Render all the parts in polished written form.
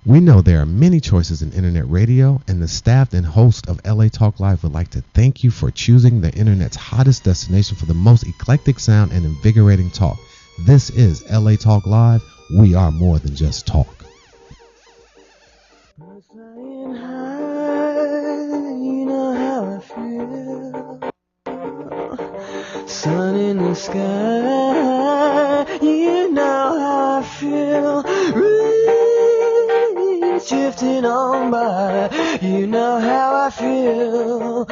We know there are many choices in internet radio, and the staff and host of LA Talk Live would like to thank you for choosing the internet's hottest destination for the most eclectic sound and invigorating talk. This is LA Talk Live. We are more than just talk. Flying high, you know how I feel. Sun in the sky, you know how I feel. Breeze drifting on by, you know how I feel.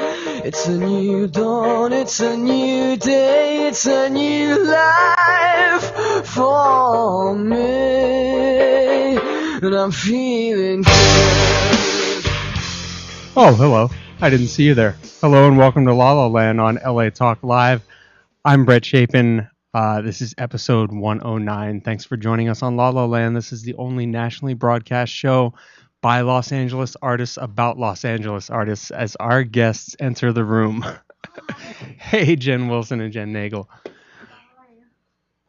It's a new dawn, it's a new day, it's a new life for me. And I'm feeling good. Oh, hello. I didn't see you there. Hello and welcome to La La Land on LA Talk Live. I'm Brett Chapin. This is episode 109. Thanks for joining us on La La Land. This is the only nationally broadcast show by Los Angeles artists about Los Angeles artists as our guests enter the room. Hey, Jen Wilson and Jen Nagel.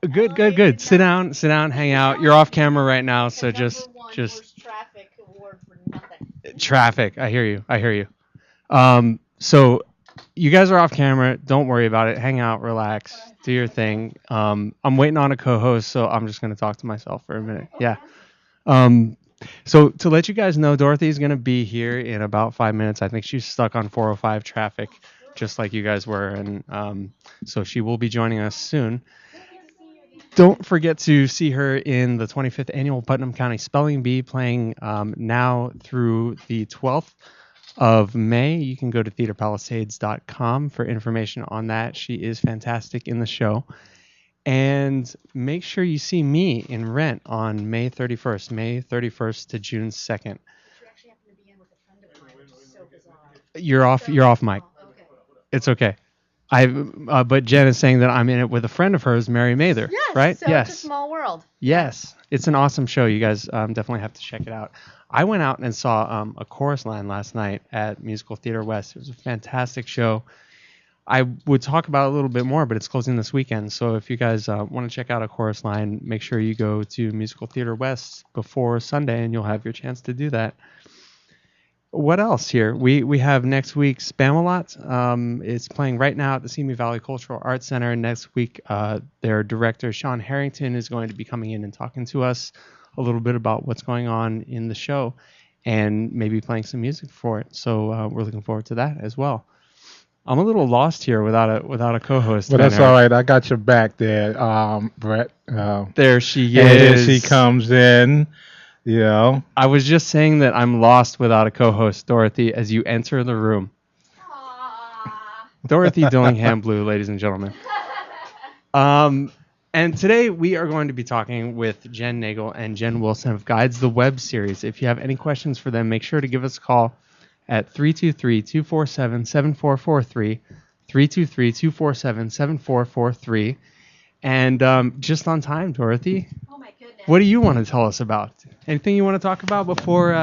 Good. Sit down, hang out. You're off camera right now, so just traffic award for nothing. Traffic. I hear you. So you guys are off camera. Don't worry about it. Hang out, relax, do your thing. I'm waiting on a co-host, so I'm just going to talk to myself for a minute. Yeah. So to let you guys know, Dorothy's going to be here in about 5 minutes. I think she's stuck on 405 traffic, just like you guys were. And so she will be joining us soon. Don't forget to see her in the 25th Annual Putnam County Spelling Bee playing now through the 12th of May. You can go to theaterpalisades.com for information on that. She is fantastic in the show. And make sure you see me in Rent on May 31st to June 2nd. You actually happen to be in with a friend of mine, which is so bizarre. You're off mic. Okay. It's okay. But Jen is saying that I'm in it with a friend of hers, Mary Mather, Yes, right? So Yes. It's a small world. Yes. It's an awesome show. You guys definitely have to check it out. I went out and saw a chorus line last night at Musical Theater West. It was a fantastic show. I would talk about it a little bit more, but it's closing this weekend. So if you guys want to check out a chorus line, make sure you go to Musical Theater West before Sunday, and you'll have your chance to do that. What else here? We have next week Spamalot. It's playing right now at the Simi Valley Cultural Arts Center. Next week, their director, Sean Harrington, is going to be coming in and talking to us a little bit about what's going on in the show and maybe playing some music for it. So we're looking forward to that as well. I'm a little lost here without a co-host. But that's all right. I got your back there, Brett. There she and is. then she comes in. You know. I was just saying that I'm lost without a co-host, Dorothy, as you enter the room. Aww. Dorothy Dillingham Blue, ladies and gentlemen. And today we are going to be talking with Jen Nagel and Jen Wilson of Guides the Web series. If you have any questions for them, make sure to give us a call at 323-247-7443, 323-247-7443. And just on time, Dorothy. Oh my goodness. What do you want to tell us about? Anything you want to talk about before?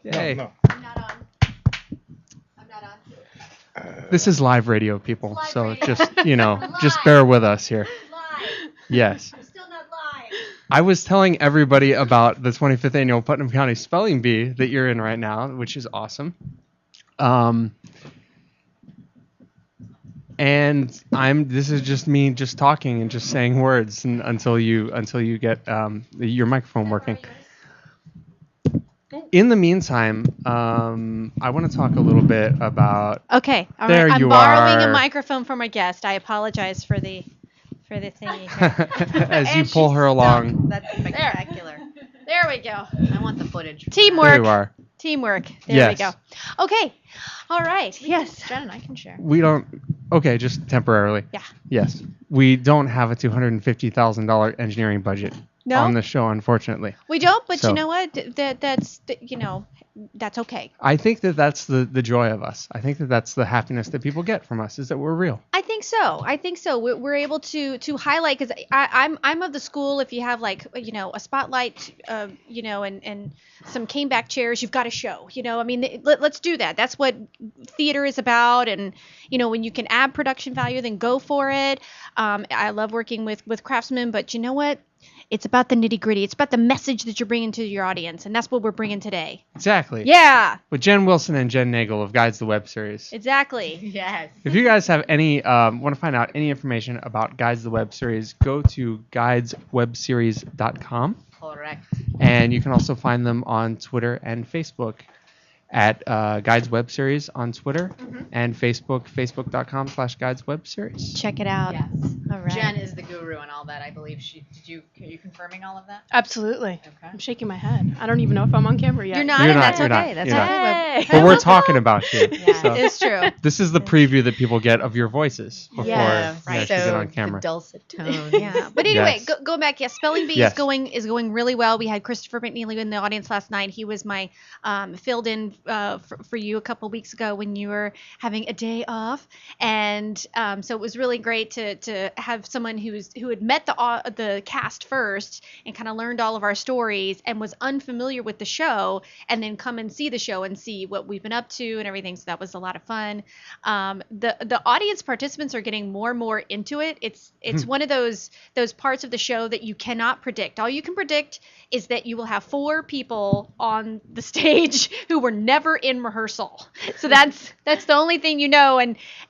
Hey, No. I'm not on. This is live radio, people. Live so radio. just just Live. bear with us here. Live. Yes. I'm still not live. I was telling everybody about the 25th Annual Putnam County Spelling Bee that you're in right now, which is awesome. And this is just me just talking and just saying words until you get your microphone working. In the meantime, I want to talk a little bit about. Okay, all There right. you I'm borrowing are. a microphone from a guest. I apologize for the thingy. here. As you And pull she's her along. stuck. That's spectacular. There we go. I want the footage. There you Teamwork. are. Teamwork. There Yes. we go. Okay. All right. Yes. Jen and I can share. We don't. Okay, just temporarily. Yeah. Yes, we don't have a $250,000 engineering budget No? on the show, unfortunately. We don't, but So- you know what? That's that's okay. I think that that's the joy of us. I think that that's the happiness that people get from us, is that we're real. I think so. We're able to highlight, because I'm of the school, if you have like, a spotlight, and some cane back chairs, you've got to show. I mean, let's do that. That's what theater is about. And when you can add production value, then go for it. I love working with craftsmen, but you know what? It's about the nitty gritty. It's about the message that you're bringing to your audience, and that's what we're bringing today. Exactly. Yeah. With Jen Wilson and Jen Nagel of Guides the Web Series. Exactly. Yes. If you guys have any want to find out any information about Guides the Web Series, go to guideswebseries.com, Correct. and you can also find them on Twitter and Facebook at Guides Web Series on Twitter, and facebook.com/Guides Web Series. Check it out. Yes. All right. Jen is the guru and all that. I believe are you confirming all of that? Absolutely. Okay. I'm shaking my head. I don't even know if I'm on camera yet. You're not, You're and not, that's you're okay. not, That's you're okay. But we're talking about you. Yeah. So It's true. this is the preview that people get of your voices before Yeah, you actually get on camera. The dulcet tones. Yeah, but anyway, Yes. go back. Yes, Spelling Bee Yes. is going really well. We had Christopher McNeely in the audience last night. He was my filled in for you a couple weeks ago when you were having a day off, and so it was really great to have someone who had met the cast first and kind of learned all of our stories and was unfamiliar with the show, and then come and see the show and see what we've been up to and everything. So that was a lot of fun. The audience participants are getting more and more into it. It's one of those parts of the show that you cannot predict. All you can predict is that you will have 4 people on the stage who were never in rehearsal. So that's the only thing you know.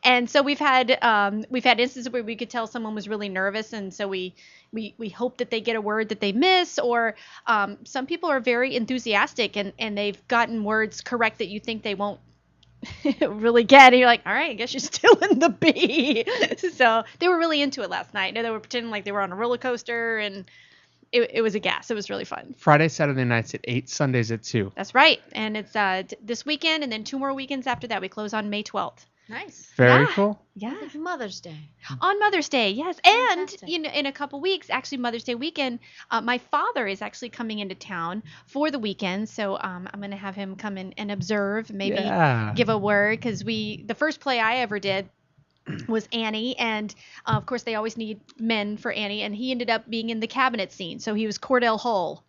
And so we've had instances where we could tell someone was really nervous, and so we hope that they get a word that they miss, or some people are very enthusiastic and they've gotten words correct that you think they won't really get, and you're like, all right, I guess you're still in the B. So they were really into it last night. They were pretending like they were on a roller coaster, and it was a gas. It was really fun. Friday, Saturday nights at 8, Sundays at 2. That's right. And it's this weekend, and then 2 more weekends after that. We close on May 12th. Nice. Very Yeah. cool. Yeah. It's Mother's Day. On Mother's Day, yes. And Fantastic. in a couple weeks, actually Mother's Day weekend, my father is actually coming into town for the weekend. So I'm going to have him come in and observe, maybe Yeah. give a word, because the first play I ever did was Annie, and of course they always need men for Annie, and he ended up being in the cabinet scene. So he was Cordell Hull.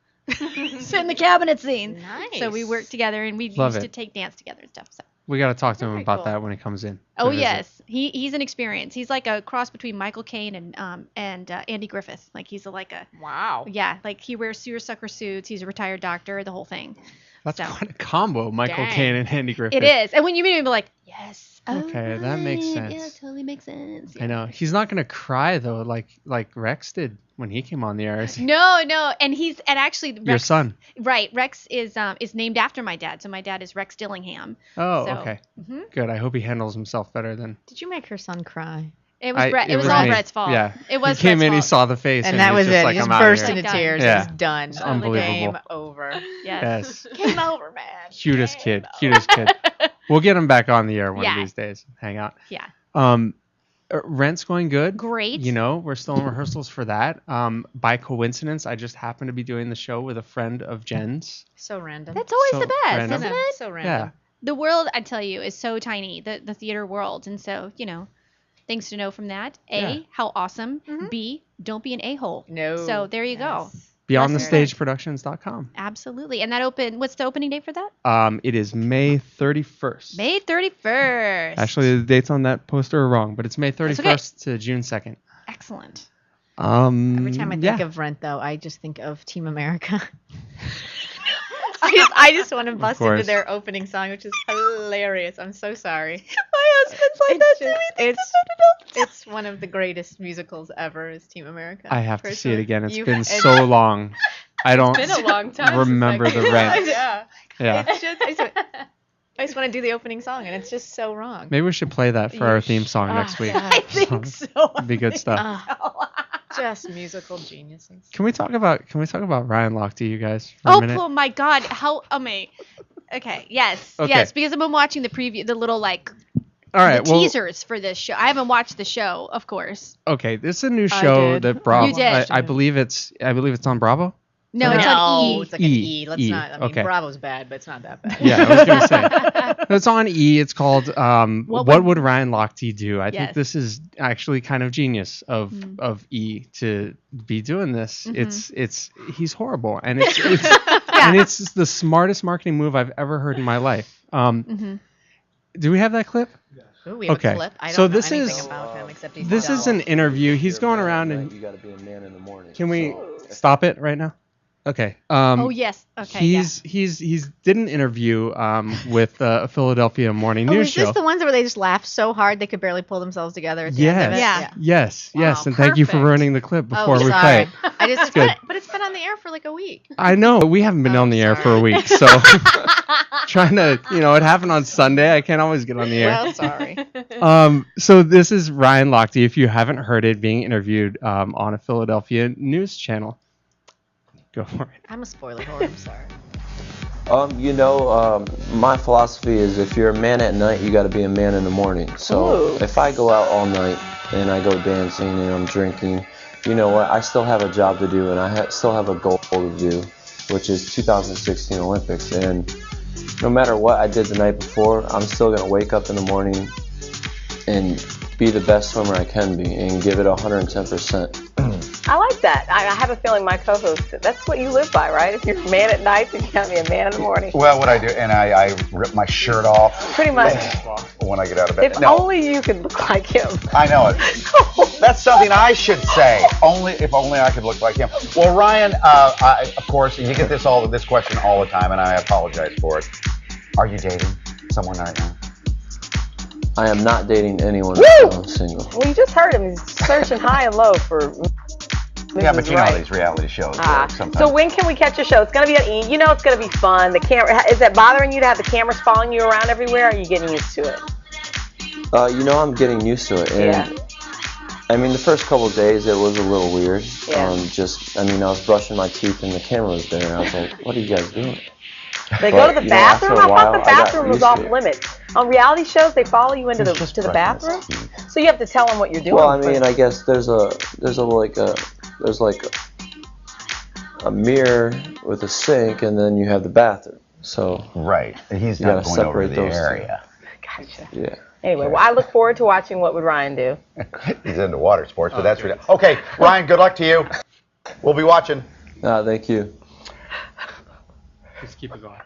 So in the cabinet scene. Nice. So we worked together, and we Love used it. to take dance together and stuff. So. We got to talk to him Very about cool. that when he comes in. to Oh visit. yes, he's an experience. He's like a cross between Michael Caine and Andy Griffith. Like he's like a Wow. like he wears seersucker suits. He's a retired doctor. The whole thing. That's So. quite a combo, Michael Dang. Caine and Andy Griffith. It is, and when you meet him, you'll be like, yes. Okay, that makes right, sense. Yeah, totally makes sense. I know. He's not going to cry, though, like Rex did when he came on the air. No, and actually Rex, Your son. Right, Rex is named after my dad. So my dad is Rex Dillingham. Oh, So, okay. mhm. Good. I hope he handles himself better than. Did you make her son cry? It was Brett. It was was all me. Brett's fault. Yeah. It was He came Brett's in, he fault. saw the face, And that he was just it. like, He just I'm outta burst here. into Done. tears. Yeah. It was done. It's Game unbelievable. over. Yes. Game over, man. Cutest Game kid. over. Cutest kid. We'll get him back on the air one Yeah. of these days. Hang out. Yeah. Rent's going good. Great. You know, we're still in rehearsals for that. By coincidence, I just happened to be doing the show with a friend of Jen's. So random. That's always So the best, random. isn't it? So Yeah. random. The world, I tell you, is so tiny, the theater world. And so, things to know from that. A, Yeah. how awesome. B, don't be an a-hole. No. So there you go. Yes. BeyondTheStageProductions.com. Absolutely. And what's the opening date for that? It is May 31st. May 31st. Actually, the dates on that poster are wrong, but it's May That's 31st to June 2nd. Excellent. Every time I think of Rent, though, I just think of Team America. I just want to bust into course. their opening song, which is hilarious. I'm so sorry. My husband's like that too. It's one of the greatest musicals ever. Is Team America. I have to see it Personally, again. It's you- been it's- so long. I don't It's been a long time. remember the rent. Yeah. Yeah. It's just, I just want to do the opening song, and it's just so wrong. Maybe we should play that for our theme song next week. I think so. It'd be good stuff. Just musical geniuses. Can we talk about Ryan Lochte, you guys, for a minute? Oh my God. How amazing. Okay. Yes. Okay. Yes. Because I've been watching the preview, the little All right. the Well, teasers for this show. I haven't watched the show, of course. okay. This is a new show did. that Bravo. You did. I believe it's on Bravo. No, it's on E. It's like an E. E. Let's E. not. I mean, Okay. Bravo's bad, but it's not that bad. Yeah, I was gonna say. It's on E. It's called What Would Ryan Lochte Do? I think Yes. this is actually kind of genius of E to be doing this. It's he's horrible, and it's and it's the smartest marketing move I've ever heard in my life. Do we have that clip? Ooh, we have Okay. a clip. I don't So know this anything is- about him except he's This is an interview. He's going around and You gotta be a man in the morning. can we stop it right now? Okay. Oh yes. Okay. He's did an interview with a Philadelphia morning Oh, news is show. this the ones where they just laugh so hard they could barely pull themselves together at the end of it? Yeah. Yes, yes, Wow, and thank you for perfect. ruining the clip before Oh, we sorry. play it. I just good. But it's been on the air for like a week. I know we haven't been Oh, on the air for sorry. a week, so trying to, it happened on Sunday. I can't always get on the air. Well, sorry. So this is Ryan Lochte, if you haven't heard it, being interviewed on a Philadelphia news channel. Go for it. I'm a spoiler whore. I'm sorry. My philosophy is if you're a man at night, you got to be a man in the morning. So Ooh. if I go out all night and I go dancing and I'm drinking, you know what? I still have a job to do and I still have a goal to do, which is 2016 Olympics. And no matter what I did the night before, I'm still going to wake up in the morning and be the best swimmer I can be and give it 110%. I like that. I have a feeling my co-host, that's what you live by, right? If you're a man at night, then you gotta be a man in the morning. Well, what I do, and I rip my shirt off Pretty much. when I get out of bed. If No, only you could look like him. I know it. That's something I should say. If only I could look like him. Well, Ryan, of course, you get this question all the time, and I apologize for it. Are you dating someone right now? I am not dating anyone. Woo! I'm single. Well, you just heard him. He's searching high and low for Yeah, but Mrs. you know Right. these reality shows. Sometimes. So when can we catch your show? It's gonna be on E. You know it's gonna be fun. The camera, is that bothering you to have the cameras following you around everywhere? Or are you getting used to it? I'm getting used to it. And I mean, the first couple of days it was a little weird. Yeah. I was brushing my teeth and the camera was there, and I was like, "What are you guys doing?" They But, go to the you know, after bathroom. a I thought while, the I got bathroom was used off to it. limits. On reality shows, they follow you into He's just the brushing bathroom, his teeth. so you have to tell them what you're doing. Well, I mean, I guess there's a mirror with a sink, and then you have the bathroom. So Right. He's You not gotta going over separate the those two. area. Gotcha. yeah. Anyway, well, I look forward to watching What Would Ryan Do. He's into water sports, but that's really okay. Ryan, good luck to you. We'll be watching. Thank you. Just keep it going.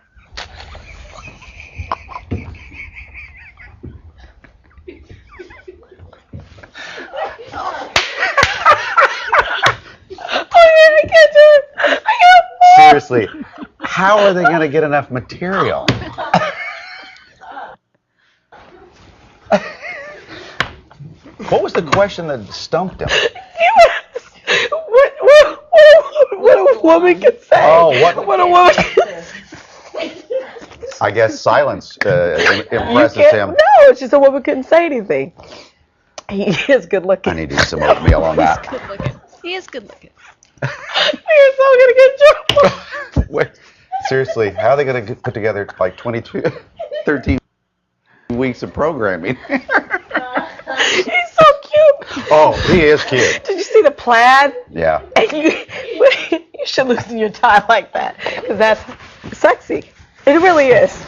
I can't do it. I can't. Seriously, how are they going to get enough material? What was the question that stumped him? What a woman can say. Oh, What a woman can say. I guess silence impresses You can't- him. No, it's just a woman couldn't say anything. He is good looking. I need to eat some oatmeal on that. He is good looking. You're so gonna get trouble. Wait, seriously, how are they going to put together like 13 weeks of programming? He's so cute. Oh, he is cute. Did you see the plaid? Yeah. And you should loosen your tie like that, because that's sexy. It really is.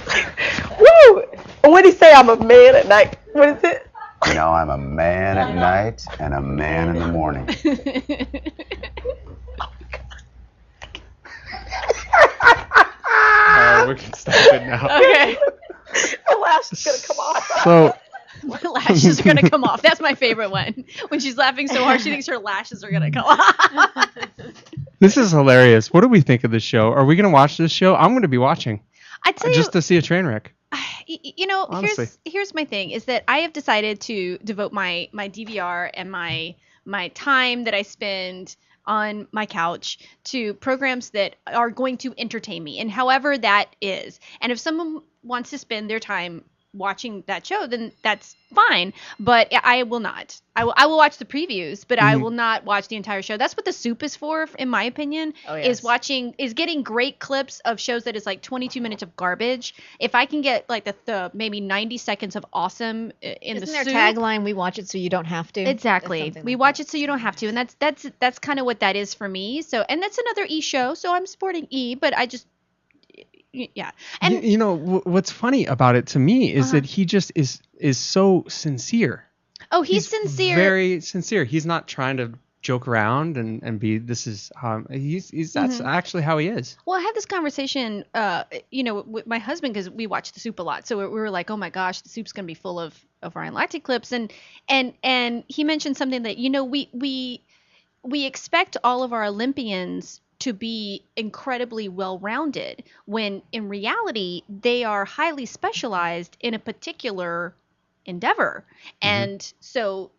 Woo! And what did he say? I'm a man at night. What is it? You know, I'm a man at night and a man in the morning. We can stop it now. Okay. The lash is gonna come off. So My lashes are gonna come off. That's my favorite one. When she's laughing so hard, she thinks her lashes are gonna come off. this is hilarious. What do we think of this show? Are we going to watch this show? I'm going to be watching I'd say just to see a train wreck. Honestly. here's my thing is that I have decided to devote my DVR and my time that I spend on my couch to programs that are going to entertain me, and however that is. And if someone wants to spend their time watching that show, then that's fine. But I will not. I will watch the previews, but I will not watch the entire show. That's what the Soup is for, in my opinion. Oh, yes. Is getting great clips of shows that is like 22 minutes of garbage. If I can get like the maybe 90 seconds of awesome in the Isn't Soup. their tagline, we watch it so you don't have to? Exactly. We watch it so you don't have to, and that's kind of what that is for me. So, and that's another E show, so I'm supporting E, but I just yeah. And you know what's funny about it to me is that he just is so sincere. oh, he's sincere. Very sincere. He's not trying to joke around and be. This is he's that's actually how he is. Well, I had this conversation, with my husband because we watch the Soup a lot. So we were like, oh my gosh, the Soup's gonna be full of Ryan Lochte clips, and he mentioned something that we expect all of our Olympians to be incredibly well-rounded, when in reality they are highly specialized in a particular endeavor, and so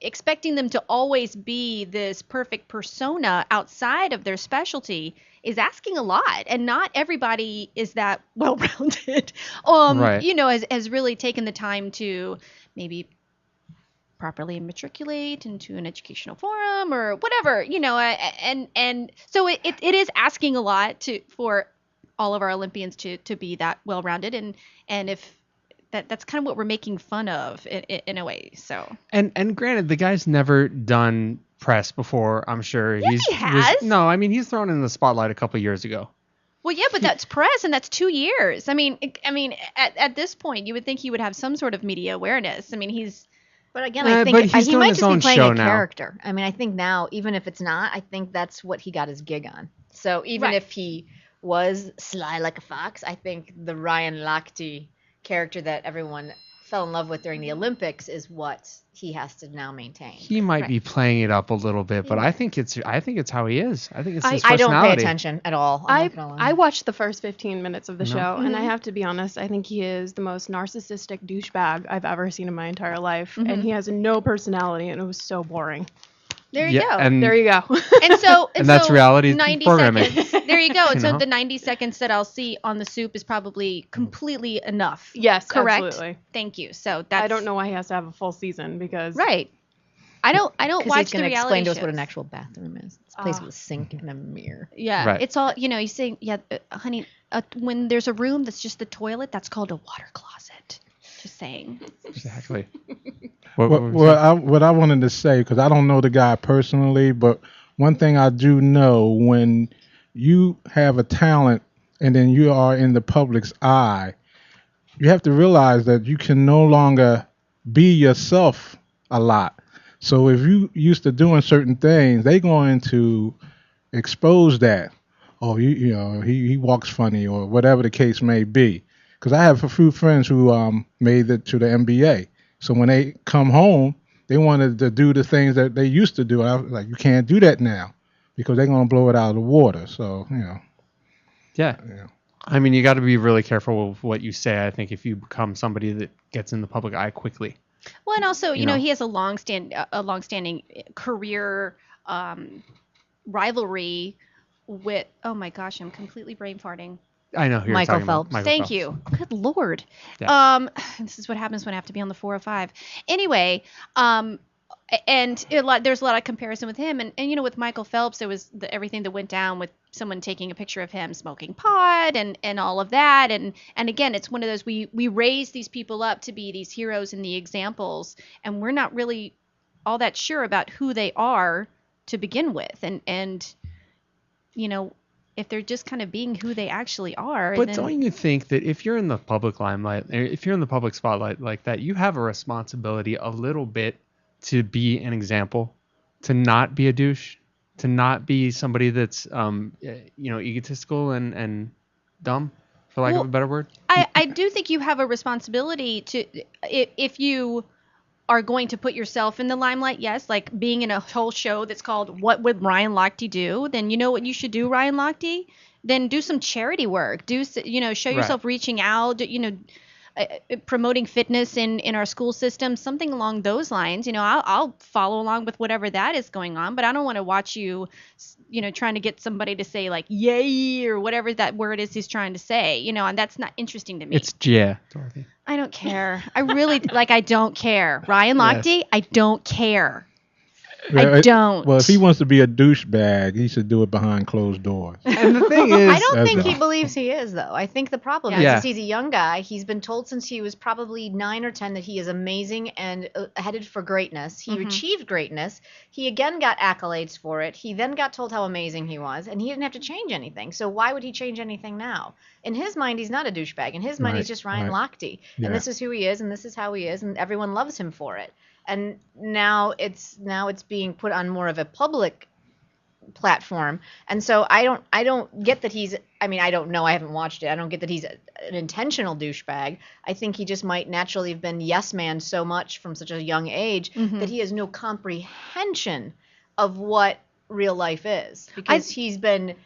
expecting them to always be this perfect persona outside of their specialty is asking a lot, and not everybody is that well-rounded. Right. Has really taken the time to maybe properly matriculate into an educational forum or whatever, and so it is asking a lot for all of our Olympians to be that well-rounded, and if that's kind of what we're making fun of in a way. So and granted, the guy's never done press before. I'm sure he has. He's thrown in the spotlight a couple years ago. Well, yeah, but that's press, and that's 2 years. I mean, at this point, you would think he would have some sort of media awareness. I mean, he's. But again, I think he might just be playing a character. I mean, I think now, even if it's not, I think that's what he got his gig on. So even if he was sly like a fox, I think the Ryan Lochte character that everyone fell in love with during the Olympics is what he has to now maintain. He might be playing it up a little bit, but I think it's how he is. I think it's his I personality. don't pay attention at all. I watched the first 15 minutes of the show, and I have to be honest, I think he is the most narcissistic douchebag I've ever seen in my entire life, and he has no personality, and it was so boring. There you go. And there you go. And that's reality 90 programming. seconds. There you go. And so the 90 seconds that I'll see on the Soup is probably completely enough. Yes, correct. Absolutely. Thank you. So that's. I don't know why he has to have a full season because. Right. I don't watch the reality explain to us shows. what an actual bathroom is. It's a place with a sink and a mirror. Yeah, Right. it's all you saying. Yeah, honey, when there's a room that's just the toilet, that's called a water closet. Just saying. Exactly. What I wanted to say, because I don't know the guy personally, but one thing I do know, when you have a talent and then you are in the public's eye, you have to realize that you can no longer be yourself a lot. So if you used to doing certain things, they're going to expose that. Oh, he walks funny or whatever the case may be. Because I have a few friends who made it to the NBA. So when they come home, they wanted to do the things that they used to do. I was like, you can't do that now because they're going to blow it out of the water. So, Yeah. I mean, you got to be really careful with what you say, I think, if you become somebody that gets in the public eye quickly. Well, and also, you know, he has a long-standing career rivalry with. Oh my gosh, I'm completely brain farting. I know who you're Michael talking about. Phelps. Michael Thank Phelps. you. Good Lord. Yeah. This is what happens when I have to be on the 405. Anyway, and there's a lot of comparison with him, and you know, with Michael Phelps, there was everything that went down with someone taking a picture of him smoking pot and all of that, and again, it's one of those we raise these people up to be these heroes and the examples, and we're not really all that sure about who they are to begin with, and you know, if they're just kind of being who they actually are. But then, don't you think that if you're in the public limelight, if you're in the public spotlight like that, you have a responsibility a little bit to be an example, to not be a douche, to not be somebody that's, egotistical and dumb, for lack of a better word? I do think you have a responsibility to, if you are going to put yourself in the limelight, yes, like being in a whole show that's called What Would Ryan Lochte Do? Then you know what you should do, Ryan Lochte? Then do some charity work. Show yourself reaching out, promoting fitness in our school system, something along those lines. I'll follow along with whatever that is going on, but I don't want to watch you, trying to get somebody to say like yay or whatever that word is he's trying to say, and that's not interesting to me. It's yeah, Dorothy. I don't care. I really I don't care. Ryan Lochte, yes. I don't care. I don't. Well, if he wants to be a douchebag, he should do it behind closed doors. And the thing is, I don't think he believes he is, though. I think the problem is he's a young guy. He's been told since he was probably 9 or 10 that he is amazing and headed for greatness. He achieved greatness. He again got accolades for it. He then got told how amazing he was, and he didn't have to change anything. So why would he change anything now? In his mind, he's not a douchebag. In his mind, he's just Ryan Lochte. Yeah. And this is who he is, and this is how he is, and everyone loves him for it. And now it's being put on more of a public platform, and so I don't get that he's. I mean, I don't know. I haven't watched it. I don't get that he's an intentional douchebag. I think he just might naturally have been yes man so much from such a young age that he has no comprehension of what real life is, because he's been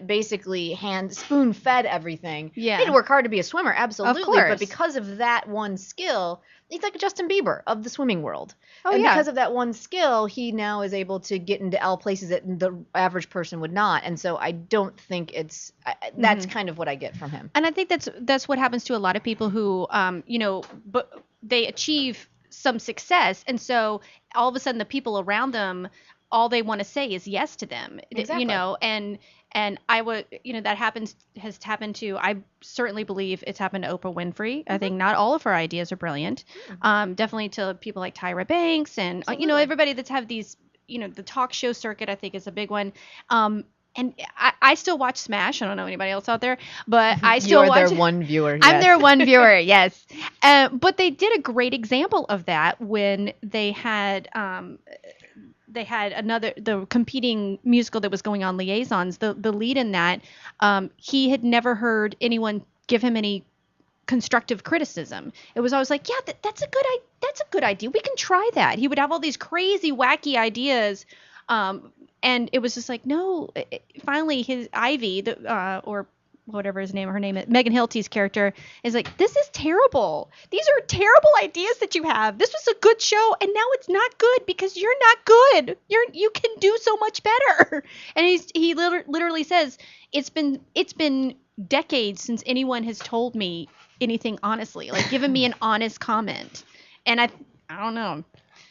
basically spoon fed everything. Yeah, he had to work hard to be a swimmer, absolutely. Of course. But because of that one skill, he's like a Justin Bieber of the swimming world. Oh, and yeah. because of that one skill, he now is able to get into places that the average person would not. And so I don't think it's that's kind of what I get from him. And I think that's what happens to a lot of people who, but they achieve some success, and so all of a sudden the people around them, all they want to say is yes to them. Exactly. And I would, that has happened to, I certainly believe it's happened to Oprah Winfrey. I think not all of her ideas are brilliant. Definitely to people like Tyra Banks and, everybody that's have these, the talk show circuit, I think is a big one. And I still watch Smash. I don't know anybody else out there, but I still watch. You're their one viewer. Yes. I'm their one viewer, yes. But they did a great example of that when they had the competing musical that was going on, Liaisons. The lead in that, he had never heard anyone give him any constructive criticism. It was always like, yeah, that's a good idea. We can try that. He would have all these crazy, wacky ideas. And it was just like, no. Finally, his Ivy, or whatever her name is, Megan Hilty's character, is like, this is terrible. These are terrible ideas that you have. This was a good show, and now it's not good because you're not good. You can do so much better. And he literally says, it's been decades since anyone has told me anything honestly, like given me an honest comment. And I don't know.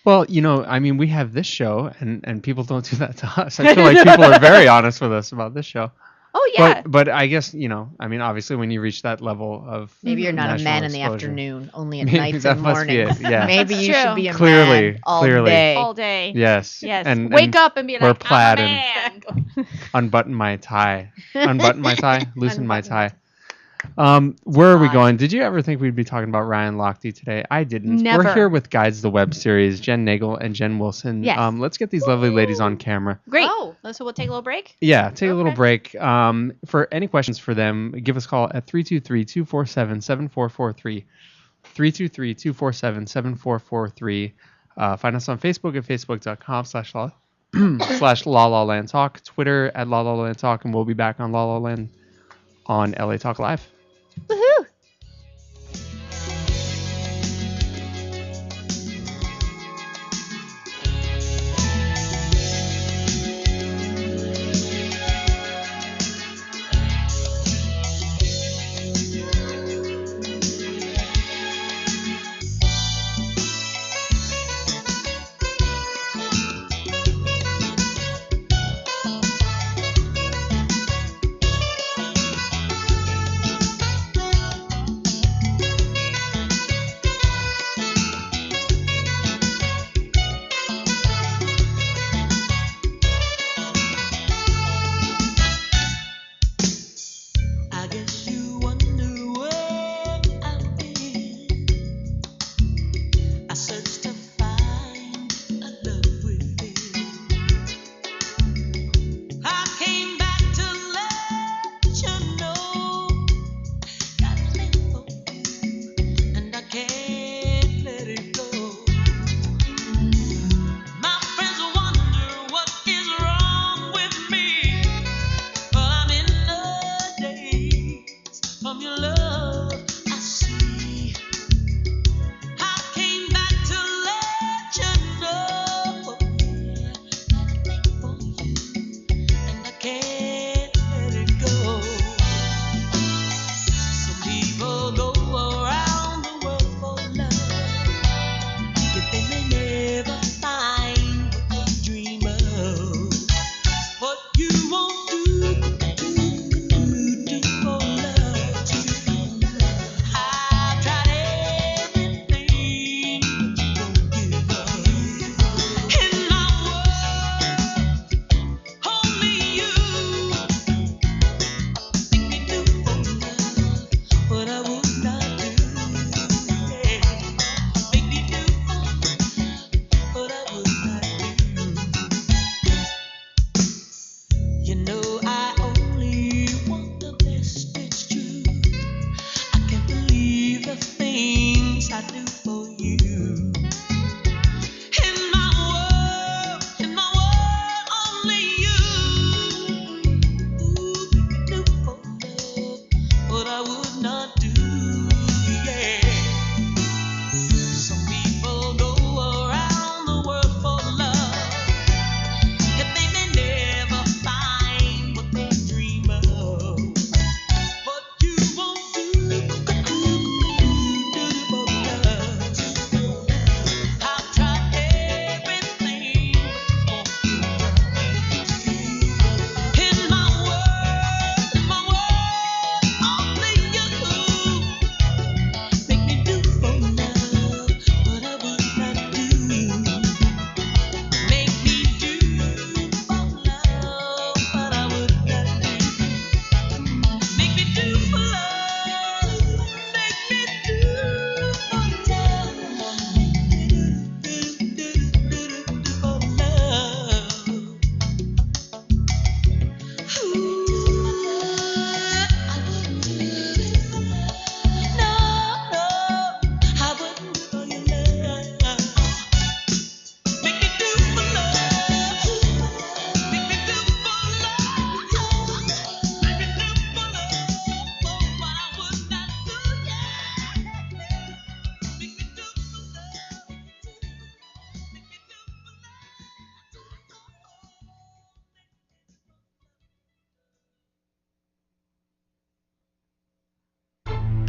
Well, we have this show, and people don't do that to us. I feel like people are very honest with us about this show. Oh, yeah. But I guess, obviously when you reach that level of maybe you're not a man in the afternoon, only at nights and mornings. Must be it. Yeah. Maybe you should be a clearly, man all day. All day. Yes. Yes. Wake up and be wear like, plaid I'm a man. And unbutton my tie. Loosen my tie. Where are we going? Did you ever think we'd be talking about Ryan Lochte today? I didn't. Never. We're here with Guides the Web series, Jen Nagel and Jen Wilson. Yes. Let's get these lovely ladies on camera. Great. So we'll take a little break? Yeah, take a little break. For any questions for them, give us a call at 323-247-7443. 323-247-7443. Find us on Facebook at facebook.com/LaLaLandTalk, Twitter at LaLaLandTalk, and we'll be back on La La Land on LA Talk Live. Woohoo!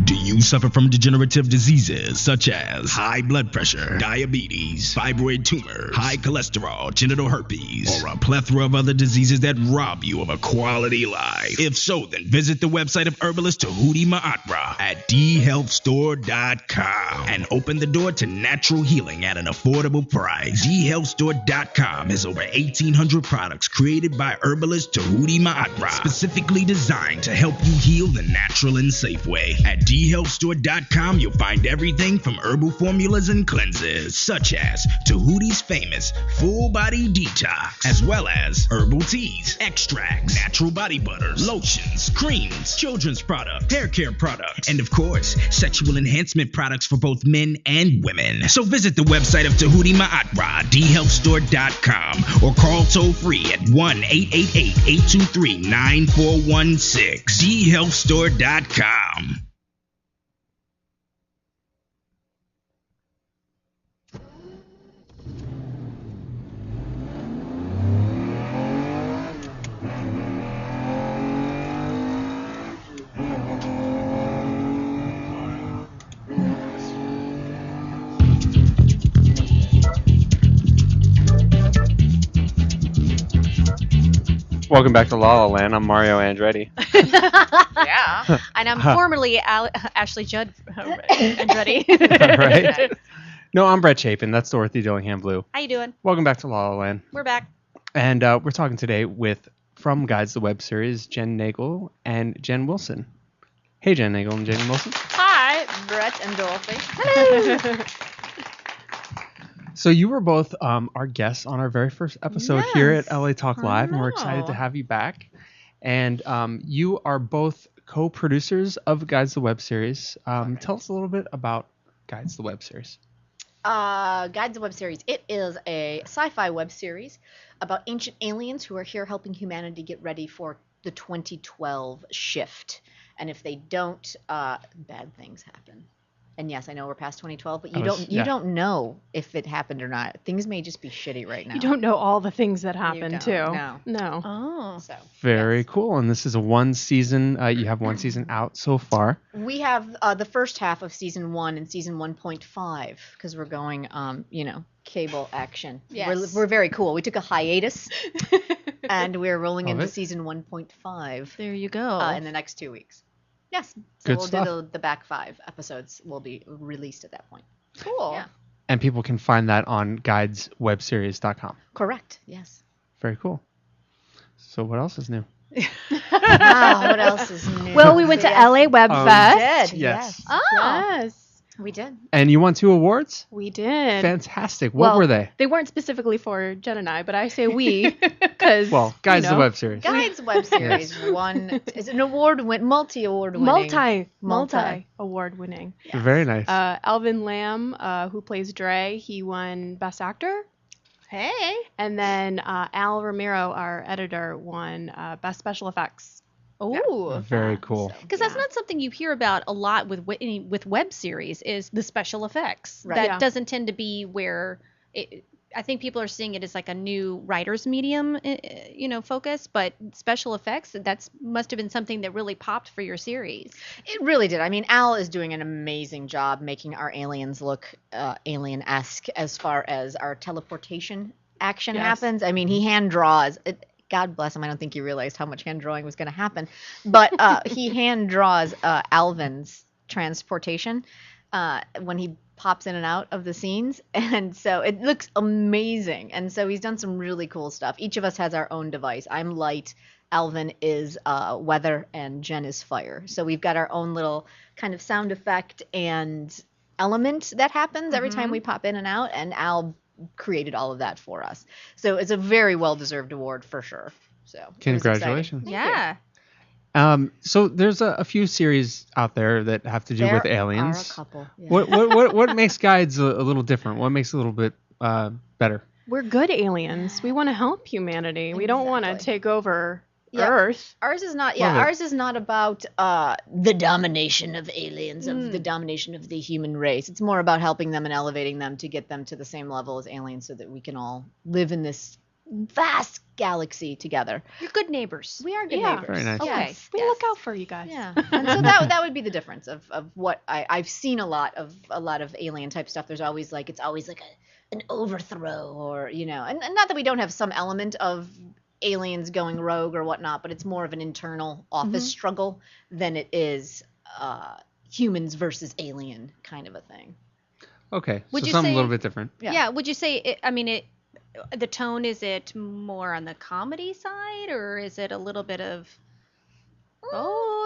You suffer from degenerative diseases such as high blood pressure, diabetes, fibroid tumors, high cholesterol, genital herpes, or a plethora of other diseases that rob you of a quality life. If so, then visit the website of herbalist Tahuti Ma'atra at dhealthstore.com and open the door to natural healing at an affordable price. dhealthstore.com has over 1,800 products created by herbalist Tahuti Ma'atra, specifically designed to help you heal the natural and safe way. At dhealthstore.com, you'll find everything from herbal formulas and cleanses, such as Tahuti's famous Full Body Detox, as well as herbal teas, extracts, natural body butters, lotions, creams, children's products, hair care products, and of course, sexual enhancement products for both men and women. So visit the website of Tahuti Ma'atra, dhealthstore.com, or call toll free at 1-888-823-9416, dhealthstore.com. Welcome back to La La Land. I'm Mario Andretti. Yeah. And I'm formerly Ashley Judd Andretti. Right? No, I'm Brett Chapin. That's Dorothy Dillingham Blue. How you doing? Welcome back to La La Land. We're back. And we're talking today with, from Guides the Web Series, Jen Nagel and Jen Wilson. Hey, Jen Nagel and Jen Wilson. Hi, Brett and Dorothy. Hello. So you were both our guests on our very first episode here at LA Talk Live, and we're excited to have you back. And you are both co-producers of Guides the Web Series. Tell us a little bit about Guides the Web Series. Guides the Web Series. It is a sci-fi web series about ancient aliens who are here helping humanity get ready for the 2012 shift. And if they don't, bad things happen. And yes, I know we're past 2012, but you don't know if it happened or not. Things may just be shitty right now. You don't know all the things that happened too. No. Oh. So very cool. And this is a one season. You have one season out so far. We have the first half of season 1 and season 1.5 because we're going, cable action. Yes. We're very cool. We took a hiatus, and we're rolling into season 1.5. There you go. In the next 2 weeks. Yes. So Good we'll stuff. do the back 5 episodes will be released at that point. Cool. Yeah. And people can find that on guideswebseries.com. Correct. Yes. Very cool. So what else is new? What else is new? Well, we went to LA Web Fest. We did. Yes. Oh. Yes. We did. And you won 2 awards? We did. Fantastic. What were they? They weren't specifically for Jen and I, but I say we because Guides the web series. Guides web series won is an multi-award winning. Multi-award winning. Yes. Very nice. Alvin Lamb, who plays Dre, he won Best Actor. Hey. And then Al Romero, our editor, won Best Special Effects. Oh, very cool. Because that's not something you hear about a lot with web series is the special effects. Right. That doesn't tend to be where I think people are seeing it as like a new writer's medium, focus. But special effects, must have been something that really popped for your series. It really did. I mean, Al is doing an amazing job making our aliens look alien-esque as far as our teleportation action happens. I mean, he hand draws it. God bless him. I don't think he realized how much hand drawing was going to happen. But he hand draws Alvin's transportation when he pops in and out of the scenes. And so it looks amazing. And so he's done some really cool stuff. Each of us has our own device. I'm light. Alvin is weather. And Jen is fire. So we've got our own little kind of sound effect and element that happens every time we pop in and out. And Al created all of that for us. So it's a very well-deserved award for sure. So congratulations. Yeah. So there's a few series out there that have to do with aliens. There are a couple. Yeah. What makes Guides a little different? What makes it a little bit better? We're good aliens. We want to help humanity. We don't want to take over Earth. Ours is not. Yeah, ours is not about the domination of aliens, of the domination of the human race. It's more about helping them and elevating them to get them to the same level as aliens, so that we can all live in this vast galaxy together. You're good neighbors. We are good neighbors. Very nice. Okay. Yes. We look out for you guys. Yeah. And so that would be the difference of what I've seen a lot of alien type stuff. There's always it's always like an overthrow or and not that we don't have some element of aliens going rogue or whatnot, but it's more of an internal office struggle than it is humans versus alien kind of a thing. Okay, so something a little bit different. Yeah. Would you say? The tone, is it more on the comedy side, or is it a little bit of both?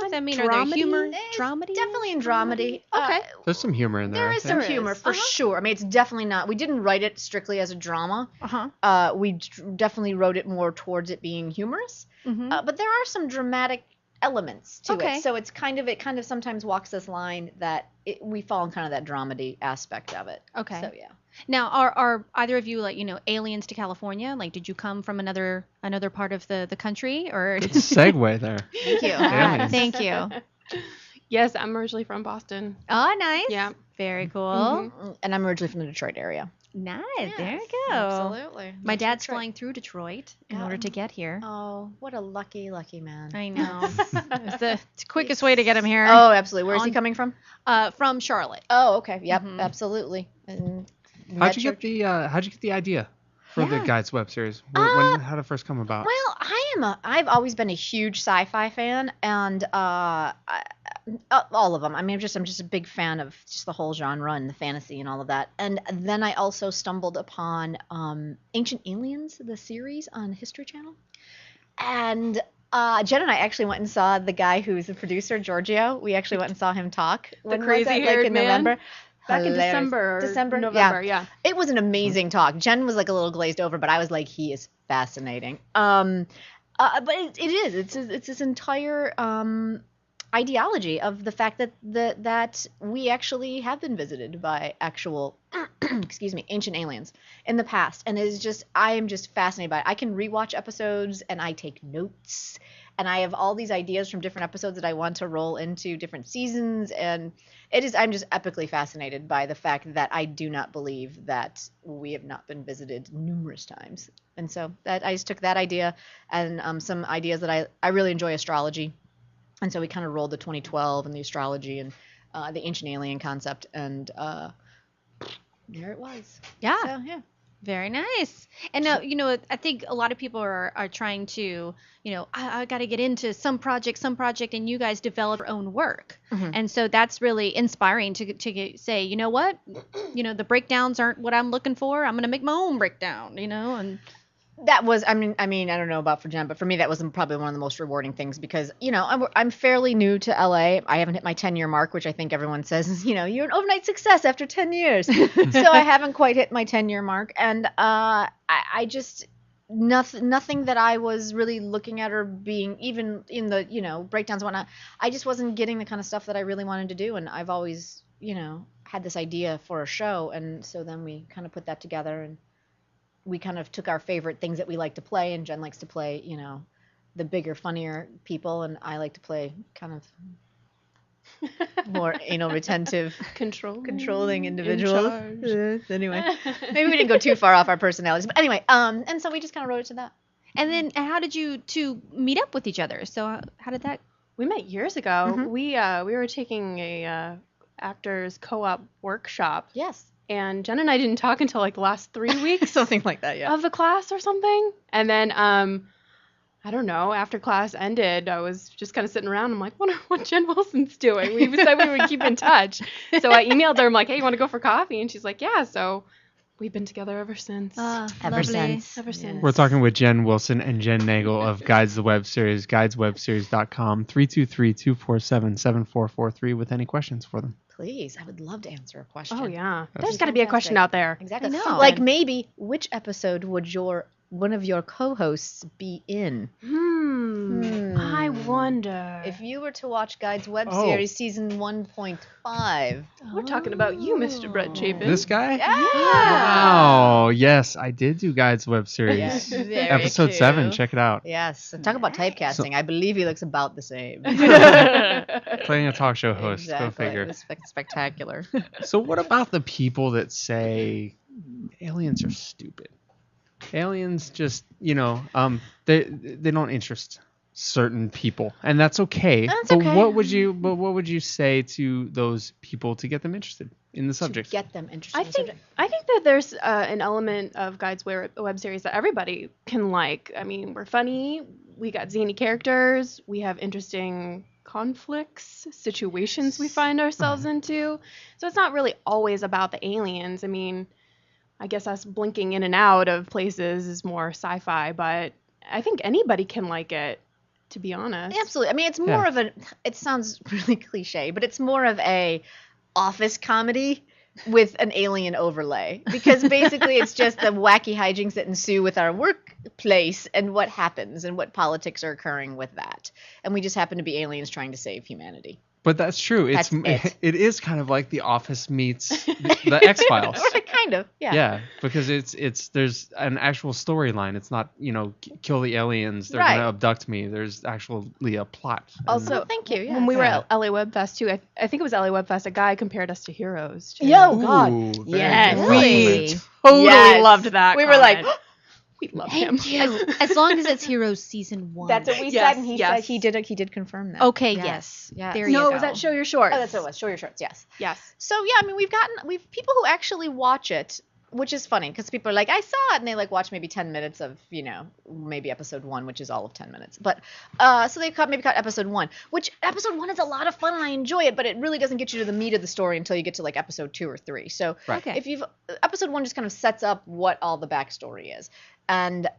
Are there humor? Dramedy? Definitely in dramedy. Okay. There's some humor in there. There is some humor for sure. I mean, it's definitely not. We didn't write it strictly as a drama. We definitely wrote it more towards it being humorous. But there are some dramatic elements to it. So it kind of sometimes walks this line that we fall in kind of that dramedy aspect of it. Okay. So yeah. Now, are either of you aliens to California? Like, did you come from another part of the country, or? Good segue there. Thank you. Thank you. Yes, I'm originally from Boston. Oh, nice. Yeah. Very cool. And I'm originally from the Detroit area. Nice. There you go. Absolutely. My dad's flying through Detroit in order to get here. Oh, what a lucky man. I know. It's the quickest way to get him here. Oh, absolutely. Where's he coming from? From Charlotte. Oh, okay. Yep, absolutely. And how'd you get the idea for the Guides web series? How did it first come about? Well, I've always been a huge sci-fi fan, and all of them. I mean, I'm just a big fan of just the whole genre and the fantasy and all of that. And then I also stumbled upon Ancient Aliens, the series on History Channel, and Jen and I actually went and saw the guy who's the producer, Giorgio. We actually went and saw him talk. The crazy-haired man. November. Back in November, yeah. It was an amazing talk. Jen was like a little glazed over, but I was like, he is fascinating. But it is. It's this entire ideology of the fact that we actually have been visited by actual, ancient aliens in the past, and I am just fascinated by it. I can rewatch episodes and I take notes, and I have all these ideas from different episodes that I want to roll into different seasons, and I'm just epically fascinated by the fact that I do not believe that we have not been visited numerous times. And so that I just took that idea and some ideas that I really enjoy astrology. And so we kind of rolled the 2012 and the astrology and the ancient alien concept, and there it was. Yeah. So, yeah. Very nice. And now, I think a lot of people are trying to, I got to get into some project, and you guys develop your own work. And so that's really inspiring to say, you know what, the breakdowns aren't what I'm looking for. I'm going to make my own breakdown, and. That was, I mean, I don't know about for Jen, but for me, that was probably one of the most rewarding things because, I'm fairly new to LA. I haven't hit my 10-year mark, which I think everyone says is, you're an overnight success after 10 years. So I haven't quite hit my 10-year mark. And I just, nothing that I was really looking at or being, even in the, breakdowns and whatnot, I just wasn't getting the kind of stuff that I really wanted to do. And I've always, had this idea for a show. And so then we kind of put that together and we kind of took our favorite things that we like to play, and Jen likes to play, the bigger, funnier people, and I like to play kind of more anal retentive, controlling individuals. Anyway, maybe we didn't go too far off our personalities, but anyway, and so we just kind of wrote it to that. And then, how did you two meet up with each other? So how did that? We met years ago. Mm-hmm. We were taking a actors co-op workshop. Yes. And Jen and I didn't talk until like the last 3 weeks. Something like that, yeah. Of the class or something. And then, I don't know, after class ended, I was just kind of sitting around. I'm like, wonder what Jen Wilson's doing. We said we would keep in touch. So I emailed her. I'm like, hey, you want to go for coffee? And she's like, yeah. So we've been together ever since. Ever since. We're talking with Jen Wilson and Jen Nagel of Guides the Web Series, guideswebseries.com, 323-247-7443 with any questions for them. Please, I would love to answer a question. Oh, yeah. There's got to be a question out there. Exactly. Like maybe, which episode would one of your co-hosts be in? I wonder. If you were to watch Guides Web Series Season 1.5. We're talking about you, Mr. Brett Chapin. This guy? Yeah. Wow. Yes, I did do Guides Web Series. Yes. Episode 7. Check it out. Yes. And talk about typecasting. I believe he looks about the same. Playing a talk show host. Exactly. Go figure. It was spectacular. So what about the people that say aliens are stupid? Aliens just, they don't interest certain people, and that's okay. That's okay. Okay. What would you say to those people to get them interested in the subject? To get them interested. I think that there's an element of Guides Web Series that everybody can like. I mean, we're funny. We got zany characters. We have interesting conflicts, situations we find ourselves into. So it's not really always about the aliens. I mean, I guess us blinking in and out of places is more sci-fi, but I think anybody can like it, to be honest. Absolutely. I mean, it's more of it sounds really cliche, but it's more of a office comedy with an alien overlay, because basically it's just the wacky hijinks that ensue with our workplace and what happens and what politics are occurring with that. And we just happen to be aliens trying to save humanity. But that's true. It is kind of like The Office meets the X-Files. Kind of, yeah. Yeah, because there's an actual storyline. It's not, kill the aliens, they're going to abduct me. There's actually a plot. Also, thank you. Yeah. When we were at LA Web Fest too, I think it was LA Web Fest, a guy compared us to heroes. Too. Yo, God. Yes. Really? We totally loved that. We were like, we love him. As long as it's Heroes Season 1. That's what we said, and he said he did confirm that. Okay, yes. There you go. Was that Show Your Shorts? Oh, that's what it was. Show Your Shorts, yes. Yes. So, yeah, I mean, we've people who actually watch it, which is funny, because people are like, I saw it, and they, watch maybe 10 minutes of, maybe episode 1, which is all of 10 minutes. But, so they maybe caught episode 1, which episode 1 is a lot of fun, and I enjoy it, but it really doesn't get you to the meat of the story until you get to, episode 2 or 3. So, if episode 1 just kind of sets up what all the backstory is. And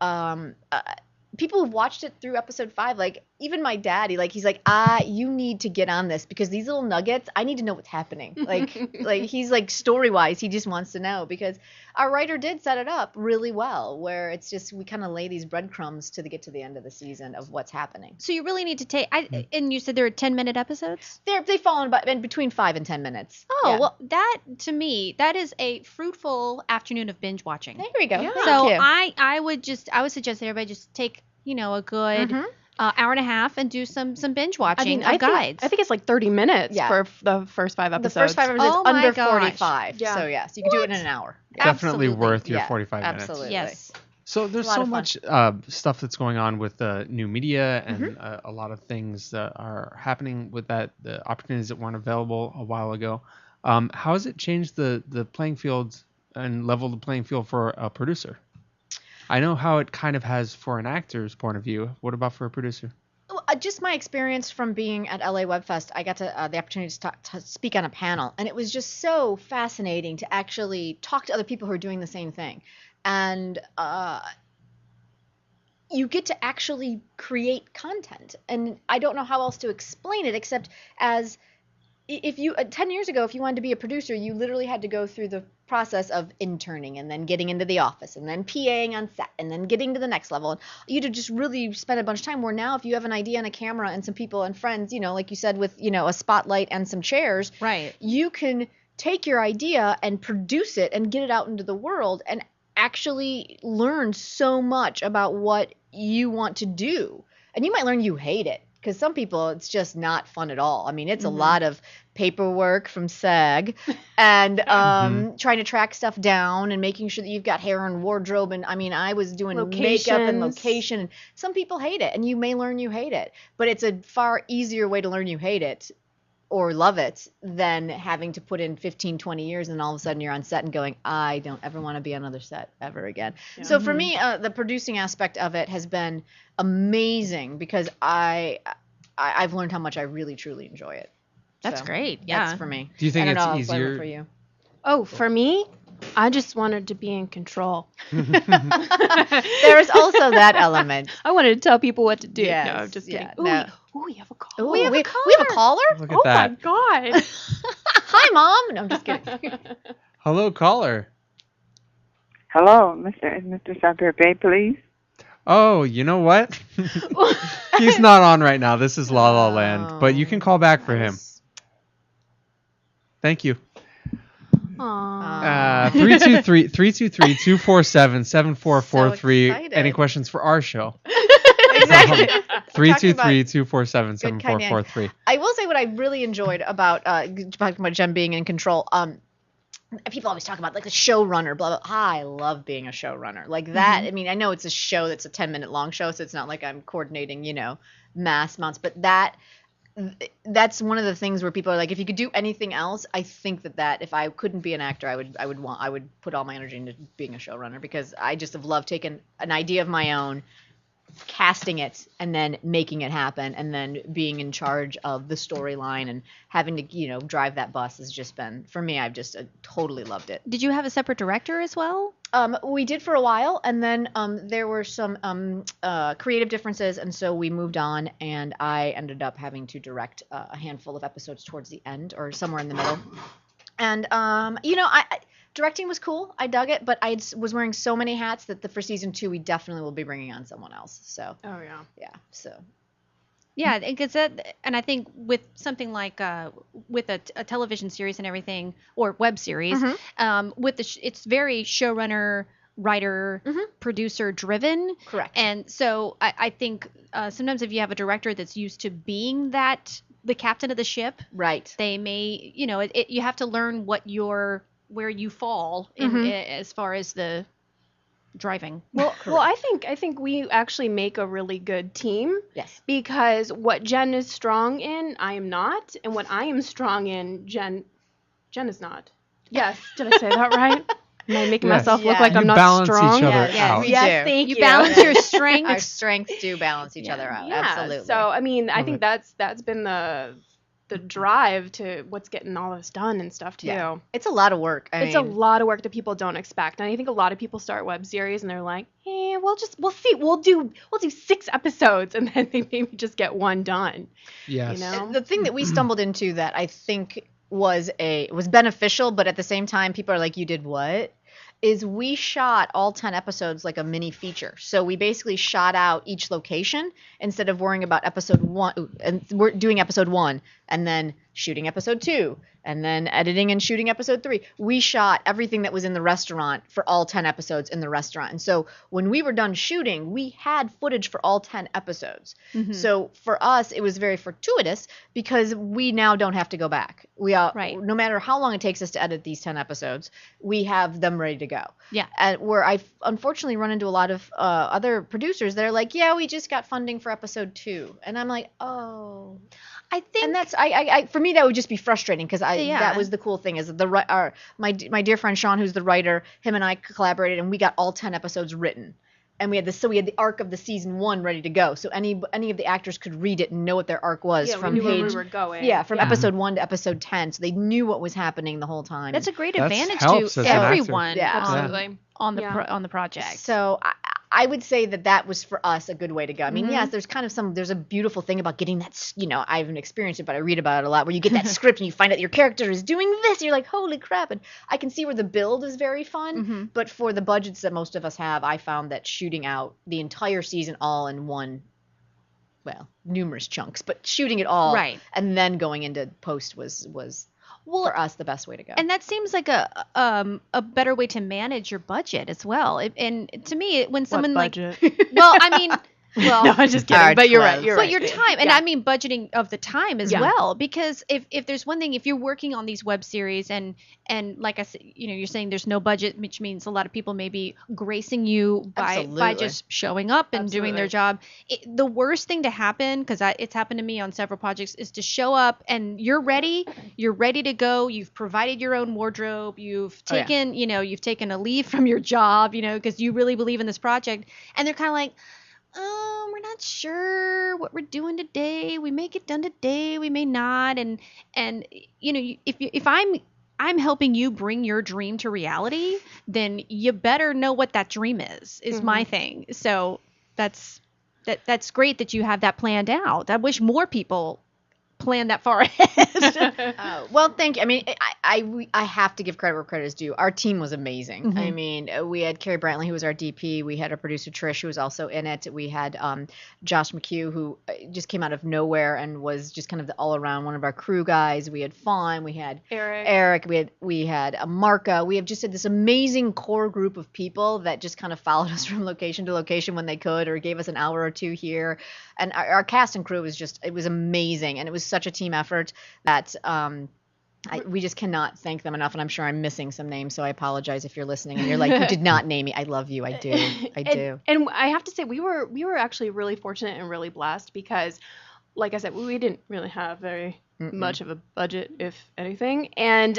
people who've watched it through episode 5, even my daddy, he's like, you need to get on this, because these little nuggets, I need to know what's happening. He's story-wise, he just wants to know, because our writer did set it up really well, where it's just, we kind of lay these breadcrumbs to get to the end of the season of what's happening. So you really need to take, and you said there are 10-minute episodes? They fall in between 5 and 10 minutes. Oh, yeah. Well, that, to me, that is a fruitful afternoon of binge watching. There we go. Yeah. So I would suggest that everybody just take, a good hour and a half and do some binge watching of Guides. I think it's 30 minutes for the first 5 episodes. The first 5 episodes under 45. Yeah. So, yes, you can do it in an hour. Definitely worth your 45 minutes. Absolutely. Yes. So there's so much stuff that's going on with new media and a lot of things that are happening with that, the opportunities that weren't available a while ago. How has it changed the playing field and leveled the playing field for a producer? I know how it kind of has for an actor's point of view. What about for a producer? Well, just my experience from being at LA Web Fest, I got to the opportunity to speak on a panel, and it was just so fascinating to actually talk to other people who are doing the same thing. And you get to actually create content. And I don't know how else to explain it except as if you 10 years ago, if you wanted to be a producer, you literally had to go through the process of interning and then getting into the office and then PAing on set and then getting to the next level. And you'd just really spend a bunch of time, where now if you have an idea and a camera and some people and friends, like you said, with, a spotlight and some chairs, right, you can take your idea and produce it and get it out into the world and actually learn so much about what you want to do. And you might learn you hate it. Because some people, it's just not fun at all. I mean, it's a lot of paperwork from SAG and trying to track stuff down and making sure that you've got hair and wardrobe. And I mean, I was doing makeup and location. And some people hate it, and you may learn you hate it. But it's a far easier way to learn you hate it or love it than having to put in 15, 20 years and all of a sudden you're on set and going, I don't ever want to be on another set ever again. Yeah. So for me, the producing aspect of it has been amazing because I've learned how much I really, truly enjoy it. That's great. Yeah. That's for me. Do you think it's easier for you? Oh, for me, I just wanted to be in control. There's also that element. I wanted to tell people what to do. Yes, no, I'm just kidding. Yeah, Ooh, we have a caller. We have a caller? Look at that. Oh, my God. Hi, Mom. No, I'm just kidding. Hello, caller. Hello, Mr. Saint-Tropez, please. Oh, you know what? He's not on right now. This is La La Land, but you can call back for him. Thank you. 323-247-7443. Any questions for our show? Exactly. 323-247-7443. I will say what I really enjoyed about Jen being in control. People always talk about like the showrunner, blah, blah. I love being a showrunner. Like that. Mm-hmm. I mean, I know it's a show that's a 10-minute long show, so it's not like I'm coordinating, mass amounts. But that's one of the things where people are like, if you could do anything else, I think that if I couldn't be an actor, I would put all my energy into being a showrunner because I just have loved taking an idea of my own, casting it and then making it happen and then being in charge of the storyline and having to drive that bus has just been, for me, I've just totally loved it. Did you have a separate director as well? We did for a while, and then there were some creative differences, and so we moved on, and I ended up having to direct a handful of episodes towards the end or somewhere in the middle. And directing was cool. I dug it, but I was wearing so many hats that for season 2, we definitely will be bringing on someone else. So. Oh yeah. Yeah. So. Yeah, because and I think with something like with a television series and everything, or web series, with it's very showrunner, writer, producer driven. Correct. And so I think sometimes if you have a director that's used to being the captain of the ship, right? They may, you have to learn where you fall in as far as the driving. Well, I think we actually make a really good team. Yes. Because what Jen is strong in, I am not, and what I am strong in, Jen is not. Yes. Did I say that right? Am I making myself look like I'm not strong? Each other out. Yes, thank you. You balance your strengths. Our strengths do balance each other out. Yeah. Absolutely. So I mean, I think that's been the drive to what's getting all this done and stuff too. Yeah. It's a lot of work. It's a lot of work that people don't expect. And I think a lot of people start web series and they're like, we'll see. We'll do 6 episodes and then they maybe just get one done. Yes. The thing that we stumbled into that I think was beneficial, but at the same time people are like, you did what? Is we shot all 10 episodes like a mini feature. So we basically shot out each location instead of worrying about episode 1 and we're doing episode 1 and then shooting episode 2 and then editing and shooting episode 3. We shot everything that was in the restaurant for all 10 episodes in the restaurant. And so when we were done shooting, we had footage for all 10 episodes. Mm-hmm. So for us, it was very fortuitous because we now don't have to go back. No matter how long it takes us to edit these 10 episodes, we have them ready to go. Yeah. And where I've unfortunately run into a lot of other producers, they're like, yeah, we just got funding for episode 2. And I'm like, oh. I think, and that's for me that would just be frustrating because that was the cool thing is my dear friend Sean, who's the writer, him and I collaborated and we got all 10 episodes written, and we had the arc of the season 1 ready to go, so any of the actors could read it and know what their arc was from we knew where we were going. From episode 1 to episode 10, so they knew what was happening the whole time. That's a great advantage to everyone. Absolutely. On the project. So I would say that was for us a good way to go. I mean, yes, there's kind of there's a beautiful thing about getting that, I haven't experienced it, but I read about it a lot, where you get that script and you find out your character is doing this. You're like, holy crap. And I can see where the build is very fun, but for the budgets that most of us have, I found that shooting out the entire season all in one, well, numerous chunks, but shooting it all and then going into post was for us the best way to go. And that seems like a better way to manage your budget as well. And to me, when someone budget? Well, I mean, well, no, I'm just kidding. But you're right. But your time, and I mean budgeting of the time as well, because if there's one thing, if you're working on these web series and like I said, you're saying there's no budget, which means a lot of people may be gracing you by just showing up and doing their job. The worst thing to happen, because it's happened to me on several projects, is to show up and you're ready to go. You've provided your own wardrobe. You've taken, you've taken a leave from your job, because you really believe in this project, and they're kind of like, we're not sure what we're doing today. We may get done today, we may not. And if I'm helping you bring your dream to reality, then you better know what that dream is my thing. So that's great that you have that planned out. I wish more people plan that far ahead. Well, thank you. I mean, I have to give credit where credit is due. Our team was amazing. I mean, we had Carrie Brantley, who was our DP. We had our producer Trish, who was also in it. We had Josh McHugh, who just came out of nowhere and was just kind of the all around one of our crew guys. We had Fawn. We had Eric. We had Marka. We have just had this amazing core group of people that just kind of followed us from location to location when they could, or gave us an hour or two here. And our cast and crew was it was amazing, and it was such a team effort that we just cannot thank them enough. And I'm sure I'm missing some names, so I apologize if you're listening and you're like, you did not name me. I love you. I do. And I have to say, we were actually really fortunate and really blessed because, like I said, we didn't really have very much of a budget, if anything, and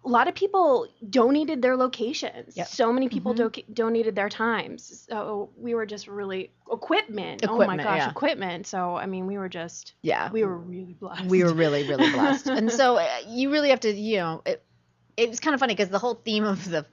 a lot of people donated their locations. Yep. So many people donated their times. So we were just really equipment. Oh my gosh, equipment. So I mean, we were just we were really blessed. We were really, really blessed. And so you really have to, it was kind of funny because the whole theme of the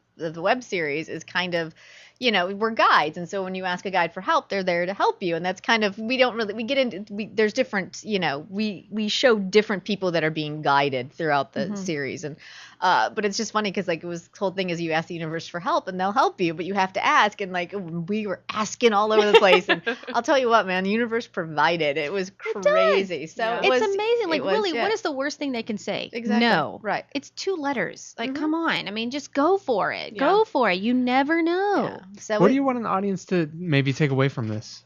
web series is kind of, we're guides, and so when you ask a guide for help, they're there to help you, and that's kind of there's different, we show different people that are being guided throughout the series, and but it's just funny because it was the whole thing is you ask the universe for help and they'll help you, but you have to ask, and we were asking all over the place, and I'll tell you what, man, the universe provided. It was crazy. So it's amazing. What is the worst thing they can say? Exactly. No. Right. It's 2 letters. Come on. I mean, just go for it. Go for it. You never know. Yeah. So what do you want an audience to maybe take away from this,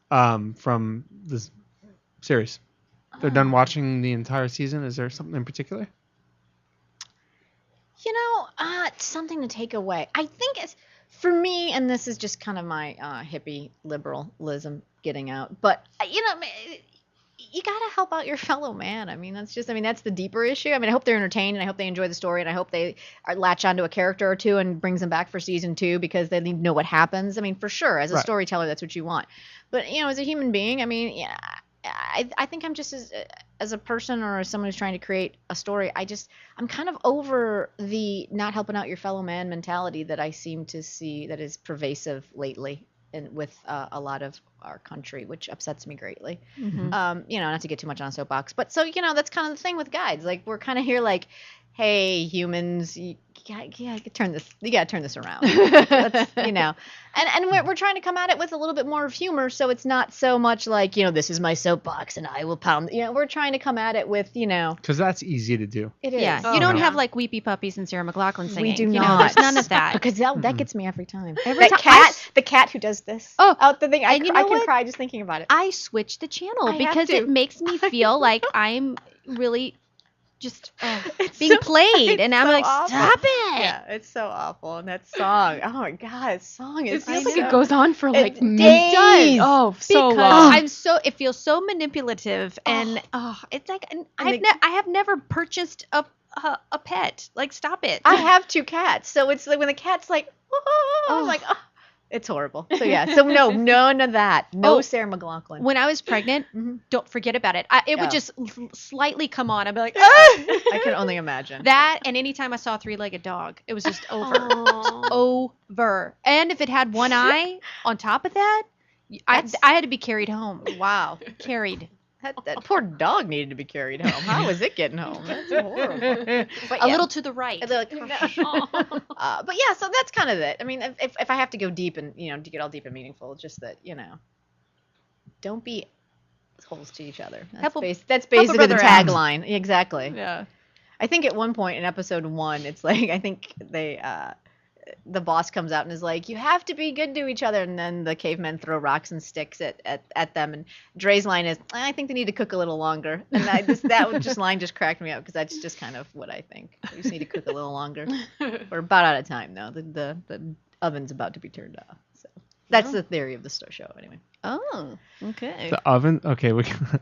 from this series? They're done watching the entire season. Is there something in particular? Something to take away. I think it's, for me, and this is just kind of my hippie liberalism getting out, but, you got to help out your fellow man. I mean, that's the deeper issue. I mean, I hope they're entertained, and I hope they enjoy the story, and I hope they latch onto a character or two and brings them back for season 2 because they need to know what happens. I mean, for sure, as a storyteller, that's what you want. But, as a human being, I mean, I think I'm just as a person or as someone who's trying to create a story, I'm kind of over the not helping out your fellow man mentality that I seem to see that is pervasive lately with a lot of our country, which upsets me greatly. Not to get too much on a soapbox, but so, that's kind of the thing with guides. Like, we're kind of here like, hey, humans, you gotta turn this around. And we're trying to come at it with a little bit more of humor, so it's not so much like, this is my soapbox and I will pound. We're trying to come at it with, because that's easy to do. It is. Yeah, you don't have like Weepy Puppies and Sarah McLachlan singing. We do not. There's none of that. Because that gets me every time. The cat who does this. Out the thing. I can cry just thinking about it. I switch the channel because it makes me feel like I'm really just being played, and I'm like, awful. Stop it! Yeah, it's so awful. And that song, oh my god, that song is. It feels like it goes on for like days. Oh, so long. It feels so manipulative, and it's like I have never purchased a pet. Like, stop it. I have 2 cats, so it's like when the cat's like, I'm like, It's horrible. So yeah. So no, none of that. No Sarah McLachlan. When I was pregnant, don't forget about it. It would just slightly come on. I'd be like, I can only imagine. That, and anytime I saw a 3-legged dog, it was just over. Over. And if it had one eye on top of that, I had to be carried home. Wow. Carried. That poor dog needed to be carried home. How was it getting home? That's horrible. But a little to the right. But yeah, so that's kind of it. I mean, if I have to go deep and, to get all deep and meaningful, it's just that, don't be holes to each other. That's basically the tagline. Exactly. Yeah. I think at one point in episode 1, it's like, I think the boss comes out and is like, you have to be good to each other, and then the cavemen throw rocks and sticks at them, and Dre's line is, I think they need to cook a little longer, and that line just cracked me up, because that's just kind of what I think. We just need to cook a little longer. We're about out of time now. The oven's about to be turned off. So that's the theory of the show anyway. Oh, okay. The oven? Okay,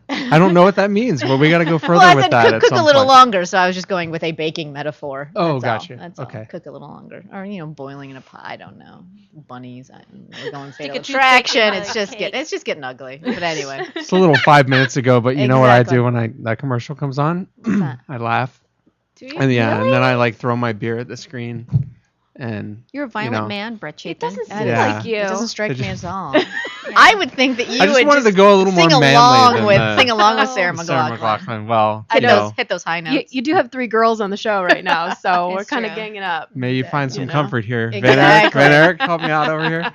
I don't know what that means. Well, we got to go further with that. Cook a little longer, so I was just going with a baking metaphor. Oh, gotcha. That's okay. all. Cook a little longer, or boiling in a pot. I don't know. Bunnies. We're going Fatal Attraction. It's just getting ugly. But anyway, it's a little 5 minutes ago, but you know what I do when that commercial comes on? I laugh. Do you? And and then I throw my beer at the screen. And you're a violent man, Brett Chapin. It doesn't seem like you. It doesn't strike me at all. I would think that you I just would wanted to go a little more manly sing along with Sarah McLachlan. Sarah McLachlan. Well, hit those high notes. You do have 3 girls on the show right now, so we're kind of ganging up. May you find some comfort here. Exactly. Van Eric, help me out over here.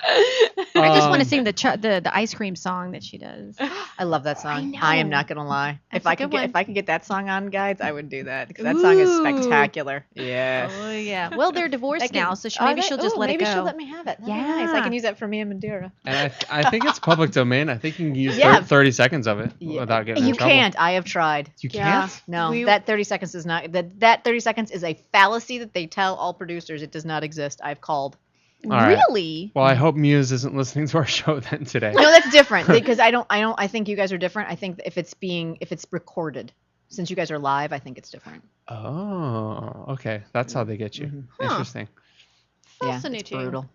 I just want to sing the ice cream song that she does. I love that song. I am not gonna lie. If I could get that song on, guys, I would do that, because that song is spectacular. Yeah. Oh yeah. Well, they're divorced now, so maybe she'll just let it go. Maybe she'll let me have it. Yeah. Nice. I can use that for me and Madeira. And I think it's public domain. I think you can use 30 seconds of it without getting in trouble. You can't. I have tried. You can't? No, that 30 seconds is not. That 30 seconds is a fallacy that they tell all producers. It does not exist. I've called. Really? Well, I hope Muse isn't listening to our show then today. No, that's different, because I think you guys are different. I think if it's recorded, since you guys are live, I think it's different. Oh, okay. That's how they get you. Mm-hmm. Interesting. Fascinating. Yeah, it's brutal.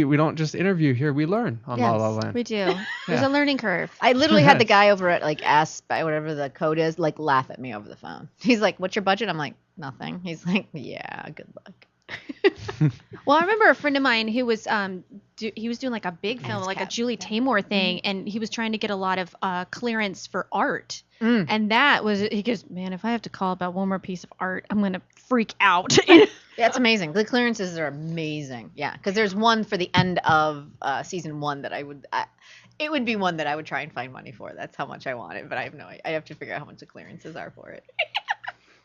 We don't just interview here. We learn on La La Land. We do. There's a learning curve. I literally had the guy over at Ask by whatever the code is, laugh at me over the phone. He's like, "What's your budget?" I'm like, "Nothing." He's like, "Yeah, good luck." Well, I remember a friend of mine who was he was doing a big film, a Julie Taymor thing, and he was trying to get a lot of clearance for art. And that was, he goes, man, if I have to call about one more piece of art, I'm gonna freak out. That's amazing. The clearances are amazing. Yeah, because there's one for the end of season 1 that it would be one that I would try and find money for. That's how much I want it, but I have to figure out how much the clearances are for it.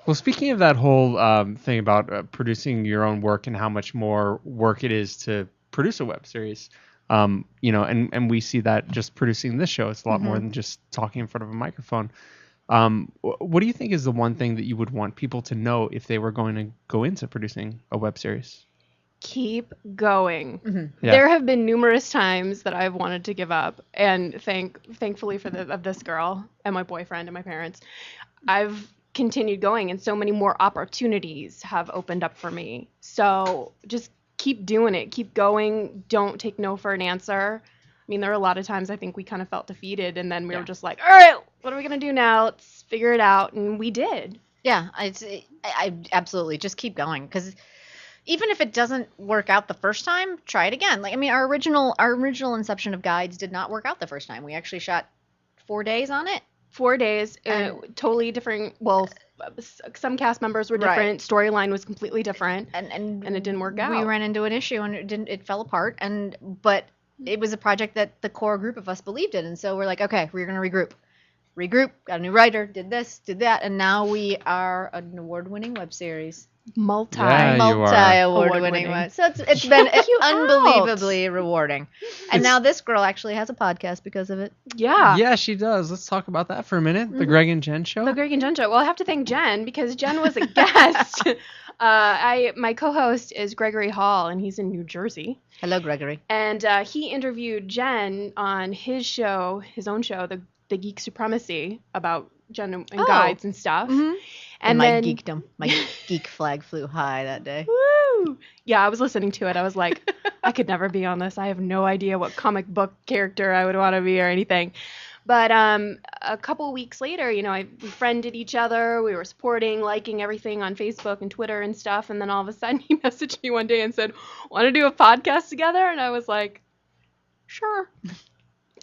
Well, speaking of that whole thing about producing your own work and how much more work it is to produce a web series, and we see that just producing this show, it's a lot more than just talking in front of a microphone. What do you think is the one thing that you would want people to know if they were going to go into producing a web series? Keep going. Mm-hmm. Yeah. There have been numerous times that I've wanted to give up, and thankfully for this girl and my boyfriend and my parents, I've continued going, and so many more opportunities have opened up for me. So just keep doing it. Keep going. Don't take no for an answer. I mean, there are a lot of times I think we kind of felt defeated, and then we were just like, all right, what are we going to do now? Let's figure it out. And we did. Yeah, I absolutely just keep going, because even if it doesn't work out the first time, try it again. Our original inception of Guides did not work out the first time. We actually shot 4 days on it. 4 days, totally different. Well, some cast members were different. Right. Storyline was completely different, and it didn't work out. We ran into an issue, and it fell apart. But it was a project that the core group of us believed in, and so we're like, okay, we're gonna regroup. Got a new writer, did this, did that, and now we are an award-winning web series. Multi-award-winning web. So it's been unbelievably rewarding. And now this girl actually has a podcast because of it. Yeah. Yeah, she does. Let's talk about that for a minute. The Greg and Jen Show. The Greg and Jen Show. Well, I have to thank Jen, because Jen was a guest. My co-host is Gregory Hall, and he's in New Jersey. Hello, Gregory. And he interviewed Jen on his own show, the Geek Supremacy, about Jen and guides and stuff. Mm-hmm. And my geekdom, my geek flag flew high that day. Woo! Yeah, I was listening to it. I was like, I could never be on this. I have no idea what comic book character I would want to be or anything. But a couple weeks later, we friended each other. We were supporting, liking everything on Facebook and Twitter and stuff. And then all of a sudden he messaged me one day and said, want to do a podcast together? And I was like, sure.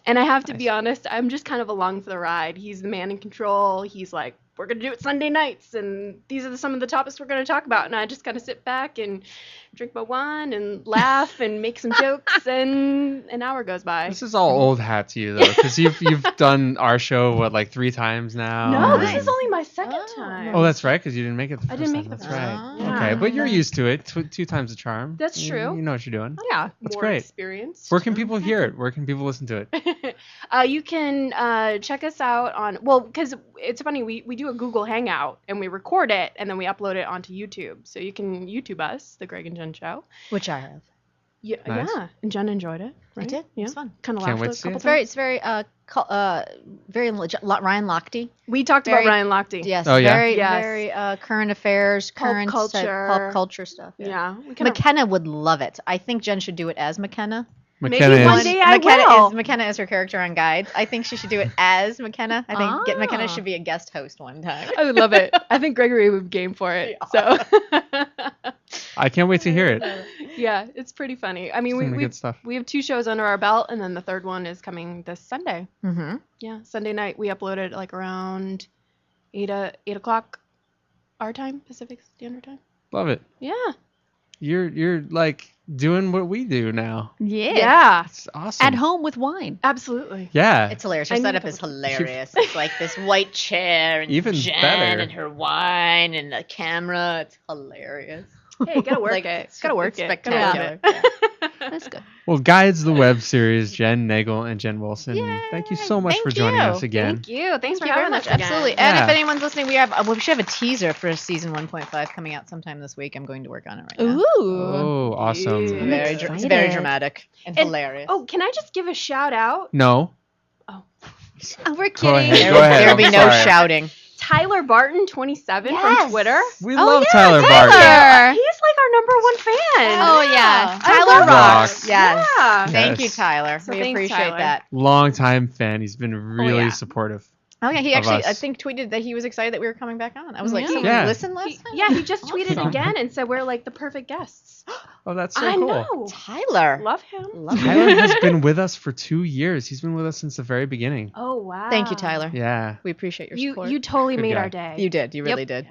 And I have to be honest, I'm just kind of along for the ride. He's the man in control. He's like, we're going to do it Sunday nights, and these are some of the topics we're going to talk about. And I just kind of sit back and drink my wine and laugh and make some jokes, and an hour goes by. This is all old hat to you, though, because you've done our show, 3 times now? No, this is only my second time. Oh, that's right, because you didn't make it the first time. I didn't make it the That's first right. time. Yeah. Okay, but you're used to it. 2 times the charm. That's true. You know what you're doing. Yeah, That's more great. experience. Where can people hear it? Where can people listen to it? You can check us out on, because it's funny, we do a Google Hangout, and we record it, and then we upload it onto YouTube. So you can YouTube us, The Greg and Jen Show. Which I have. Yeah, Nice. yeah. And Jen enjoyed it, right? I did. Yeah. It was fun. Kind of Can't laughed wait a to see couple it. It's very very legit. Ryan Lochte. We talked Very- about Ryan Lochte. Yes. Oh, yeah? Very Yes. very current affairs, Pop current type culture. pop culture stuff. Yeah. We kind of, McKenna would love it. I think Jen should do it as McKenna. McKenna one is. day I McKenna will. McKenna is her character on Guides. I think she should do it as McKenna. I think McKenna Ah. should be a guest host one time. I would love it. I think Gregory would be game for it. So I can't wait to hear it. yeah, it's pretty funny. I mean, Some we good stuff. we have 2 shows under our belt, and then the third one is coming this Sunday. Mm-hmm. Yeah, Sunday night we uploaded around 8 o'clock our time, Pacific Standard Time. Love it. Yeah. You're doing what we do now. Yeah. It's awesome. At home with wine. Absolutely. Yeah. It's hilarious. I Her need setup to- is hilarious. It's like this white chair and Even Jen better. and her wine and the camera. It's hilarious. Hey, gotta work Like, it. Gotta work it's it. spectacular. Gotta love That's good. Well, Guides the web series, Jen Nagel and Jen Wilson. Yay. Thank you so much Thank for joining you. us again. Thank you. Thanks for Thank you very having much. us again. Absolutely. Yeah. And if anyone's listening, we should have a teaser for season 1.5 coming out sometime this week. I'm going to work on it right now. Ooh. Oh, awesome. Yeah. It's excited. very dramatic and And- hilarious. Oh, can I just give a shout out? No. Oh, we're Go kidding. ahead. Go ahead. There'll be I'm no sorry. shouting. Tyler Barton 27 Yes. from Twitter. We Oh, love yeah, Tyler Barton. Tyler. He's like our #1 fan. Oh, yeah. I Tyler love rocks. it. Yes. Yeah. Thank you, Yes. Tyler. So we thanks, appreciate Tyler. that. Long-time fan. He's been really yeah. supportive. Oh yeah, he Of actually us. I think tweeted that he was excited that we were coming back on. I was like, Yeah. someone Yeah. listened last time? Yeah, he just tweeted Awesome. again and said we're like the perfect guests. Oh, that's so I cool. know. Tyler. Love him. Love Tyler him. has been with us for 2 years. He's been with us since the very beginning. Oh wow. Thank you, Tyler. Yeah. We appreciate your You support. you totally Good made guy. our day. You did. You really Yep. did.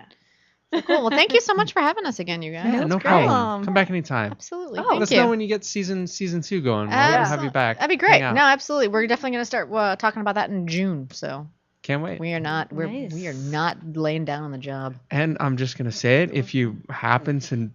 So cool. Well, thank you so much for having us again, you guys. Yeah, That's no great. problem. Come back anytime. Absolutely. Oh, Let us Thank know you. when you get season 2 going. We'll have you back. That'd be great. Hang out. No, absolutely. We're definitely going to start talking about that in June. So Can't wait. we are not Nice. we are not laying down on the job. And I'm just gonna say it: if you happen to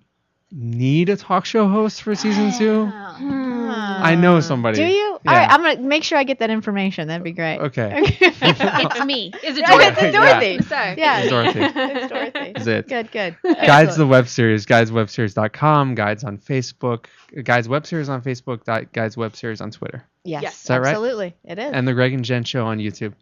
need a talk show host for season 2, I know somebody. Do you? Yeah. All right, I'm gonna make sure I get that information. That'd be great. Okay. It's me. Is it Yeah, Dorothy? it's Dorothy. Sorry. Yeah, It's Dorothy. It's Dorothy. Is it? Good, good. Guides the web series, guideswebseries.com, Guides on Facebook, Guides web series on Facebook, Guides web series on Twitter, Yes, Yes. Is that right? absolutely. It is. and the Greg and Jen Show on YouTube.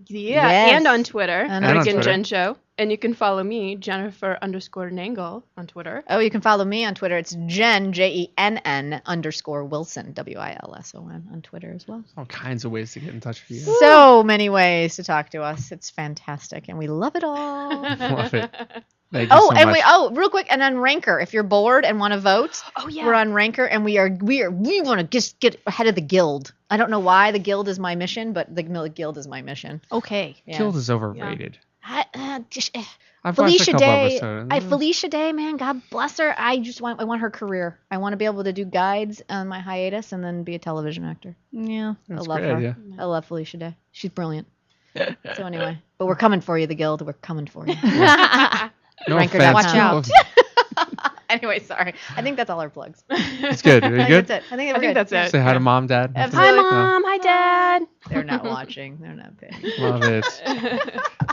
Yeah, Yes. and on Twitter, And on Greg and Twitter. Jen Show. And you can follow me, Jennifer_Nangle on Twitter. Oh, you can follow me on Twitter. It's Jen, JENN_Wilson, WILSON on Twitter as well. All kinds of ways to get in touch with you. So many ways to talk to us. It's fantastic, and we love it all. Love it. Thank you Oh, so and much. real quick, and on Ranker, if you're bored and want to vote, Oh yeah. we're on Ranker, and we want to just get ahead of the guild. I don't know why the guild is my mission, but the guild is my mission. Okay. Yeah. Guild is overrated. I've watched Felicia a couple Day. episodes. Felicia Day, man, God bless her. I want her career. I want to be able to do guides on my hiatus and then be a television actor. Yeah, That's I a love great her. idea. I love Felicia Day. She's brilliant. So anyway, but we're coming for you, the guild. We're coming for you. No Ranker.com. offense. Watch out. Anyway, sorry. I think that's all our plugs. It's good. Are you I think good? that's it. I think, I think that's it. Say hi to mom, dad. Absolutely. Hi, Mom. Hi, Dad. They're not watching. They're not paying. Love it.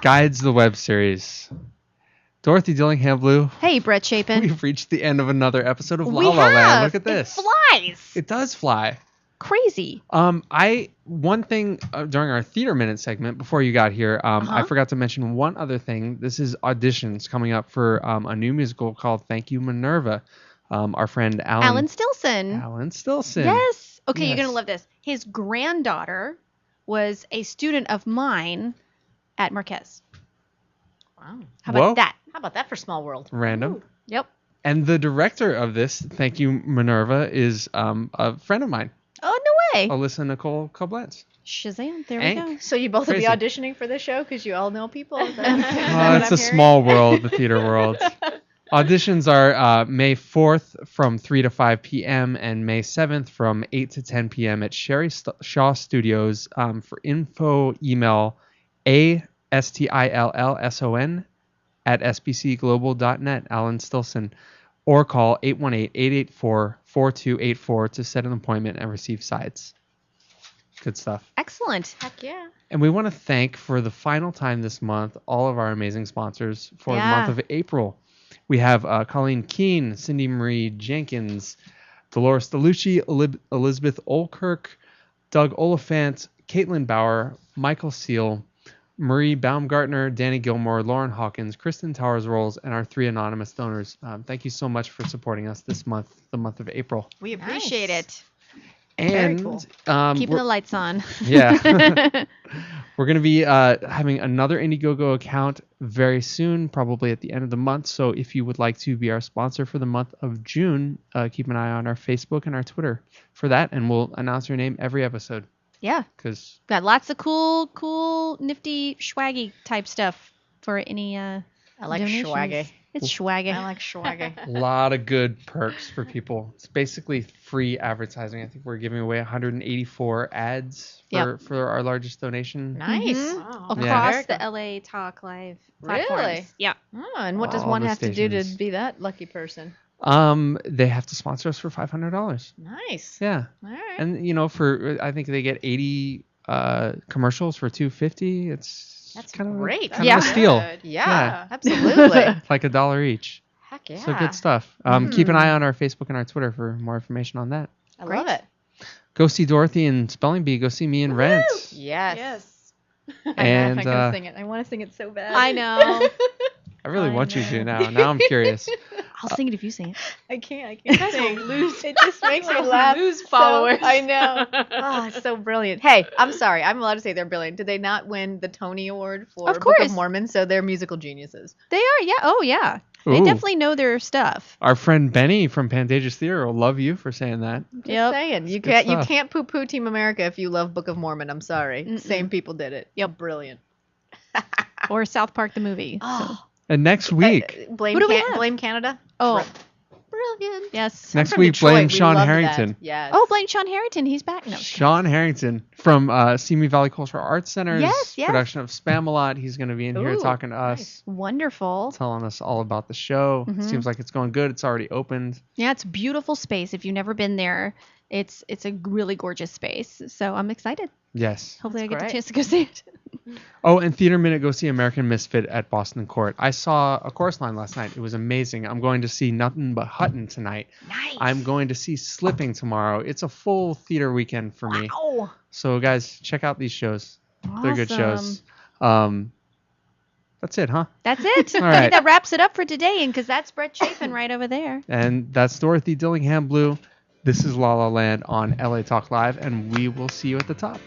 Guides the web series. Dorothy Dillingham Blue. Hey, Brett Chapin. We've reached the end of another episode of We La La Land. have. Look at this. It flies. It does fly. Crazy. One thing during our theater minute segment before you got here, I forgot to mention one other thing. This is auditions coming up for a new musical called Thank You Minerva. our friend Alan Stilson. Alan Stilson. Yes. Okay, Yes. you're going to love this. His granddaughter was a student of mine at Marquez. Wow. How about that? How about that for small world? Random. Ooh. Yep. And the director of this, thank you, Minerva, is a friend of mine. Oh, no way. Alyssa Nicole Koblenz. Shazam. There Hank. we go. So you both Crazy. will be auditioning for this show because you all know people? Is that Oh, what it's I'm a hearing? small world, the theater world. Auditions are May 4th from 3 to 5 p.m. and May 7th from 8 to 10 p.m. at Sherry Shaw Studios. For info, email astillson@sbcglobal.net, Alan Stilson, or call 818-884-4284 to set an appointment and receive sides. Good stuff. Excellent. Heck yeah. And we want to thank, for the final time this month, all of our amazing sponsors for the month of April. We have Colleen Keene, Cindy Marie Jenkins, Dolores DeLucci, Elizabeth Olkirk, Doug Oliphant, Caitlin Bauer, Michael Seal, Marie Baumgartner, Danny Gilmore, Lauren Hawkins, Kristen Towers-Rolls, and our 3 anonymous donors. Thank you so much for supporting us this month, the month of April. We appreciate it. And Very cool. Keeping we're- the lights on. Yeah. We're going to be having another Indiegogo account very soon, probably at the end of the month. So if you would like to be our sponsor for the month of June, keep an eye on our Facebook and our Twitter for that, and we'll announce your name every episode. Yeah. Because Got lots of cool, nifty, swaggy type stuff for any I like donations. swaggy. It's swaggy. I like swaggy. a lot of good perks for people. It's basically free advertising. I think we're giving away 184 ads for our largest donation. Nice. Wow. Across Yeah. the LA Talk Live Really? platforms. Yeah. Oh, and what does All one the have to do to stations. be that lucky person? They have to sponsor us for $500. Nice. Yeah. All right. And for I think they get 80 commercials for $2.50. That's kind of great. Kind of a steal. Yeah, absolutely. It's like $1 each. Heck yeah. So good stuff. Keep an eye on our Facebook and our Twitter for more information on that. I love it. Go see Dorothy in Spelling Bee. Go see me in Rent. Yes. And I'm gonna sing it. I want to sing it so bad. I know. I really want you to now. Now I'm curious. I'll sing it if you sing it. I can't sing. It just makes me Will laugh. lose so- followers. I know. Oh, it's so brilliant. Hey, I'm sorry. I'm allowed to say they're brilliant. Did they not win the Tony Award for Of Book course. of Mormon? So they're musical geniuses. They are, yeah. Oh, yeah. They Ooh. definitely know their stuff. Our friend Benny from Pantages Theater will love you for saying that. Just saying. You good stuff. can't poo-poo Team America if you love Book of Mormon. I'm sorry. Same people did it. Yep. Brilliant. Or South Park the movie. Oh. And next week, Blame Who do we have? Blame Canada. Oh. Brilliant. Yes. next from week, Detroit. blame We Sean love Harrington. that. Yes. Oh, blame Sean Harrington. He's back. No. Sean Harrington from Simi Valley Cultural Arts Center's Yes, yes. production of Spamalot. He's going to be in here Ooh, talking to us, Wonderful. telling us all about the show. Mhm. Seems like it's going good. It's already opened. Yeah, it's a beautiful space. If you've never been there, it's a really gorgeous space. So I'm excited. Yes. Hopefully I get great. the chance to go see it. Oh, and Theater Minute, go see American Misfit at Boston Court. I saw a chorus line last night. It was amazing. I'm going to see Nothing But Hutton tonight. Nice. I'm going to see Slipping tomorrow. It's a full theater weekend for me. Oh, So, guys, check out these shows. They're good shows. Awesome. That's it, huh? That's it. All I right. think that wraps it up for today. And because that's Brett Chapin right over there. And that's Dorothy Dillingham Blue. This is La La Land on LA Talk Live, and we will see you at the top.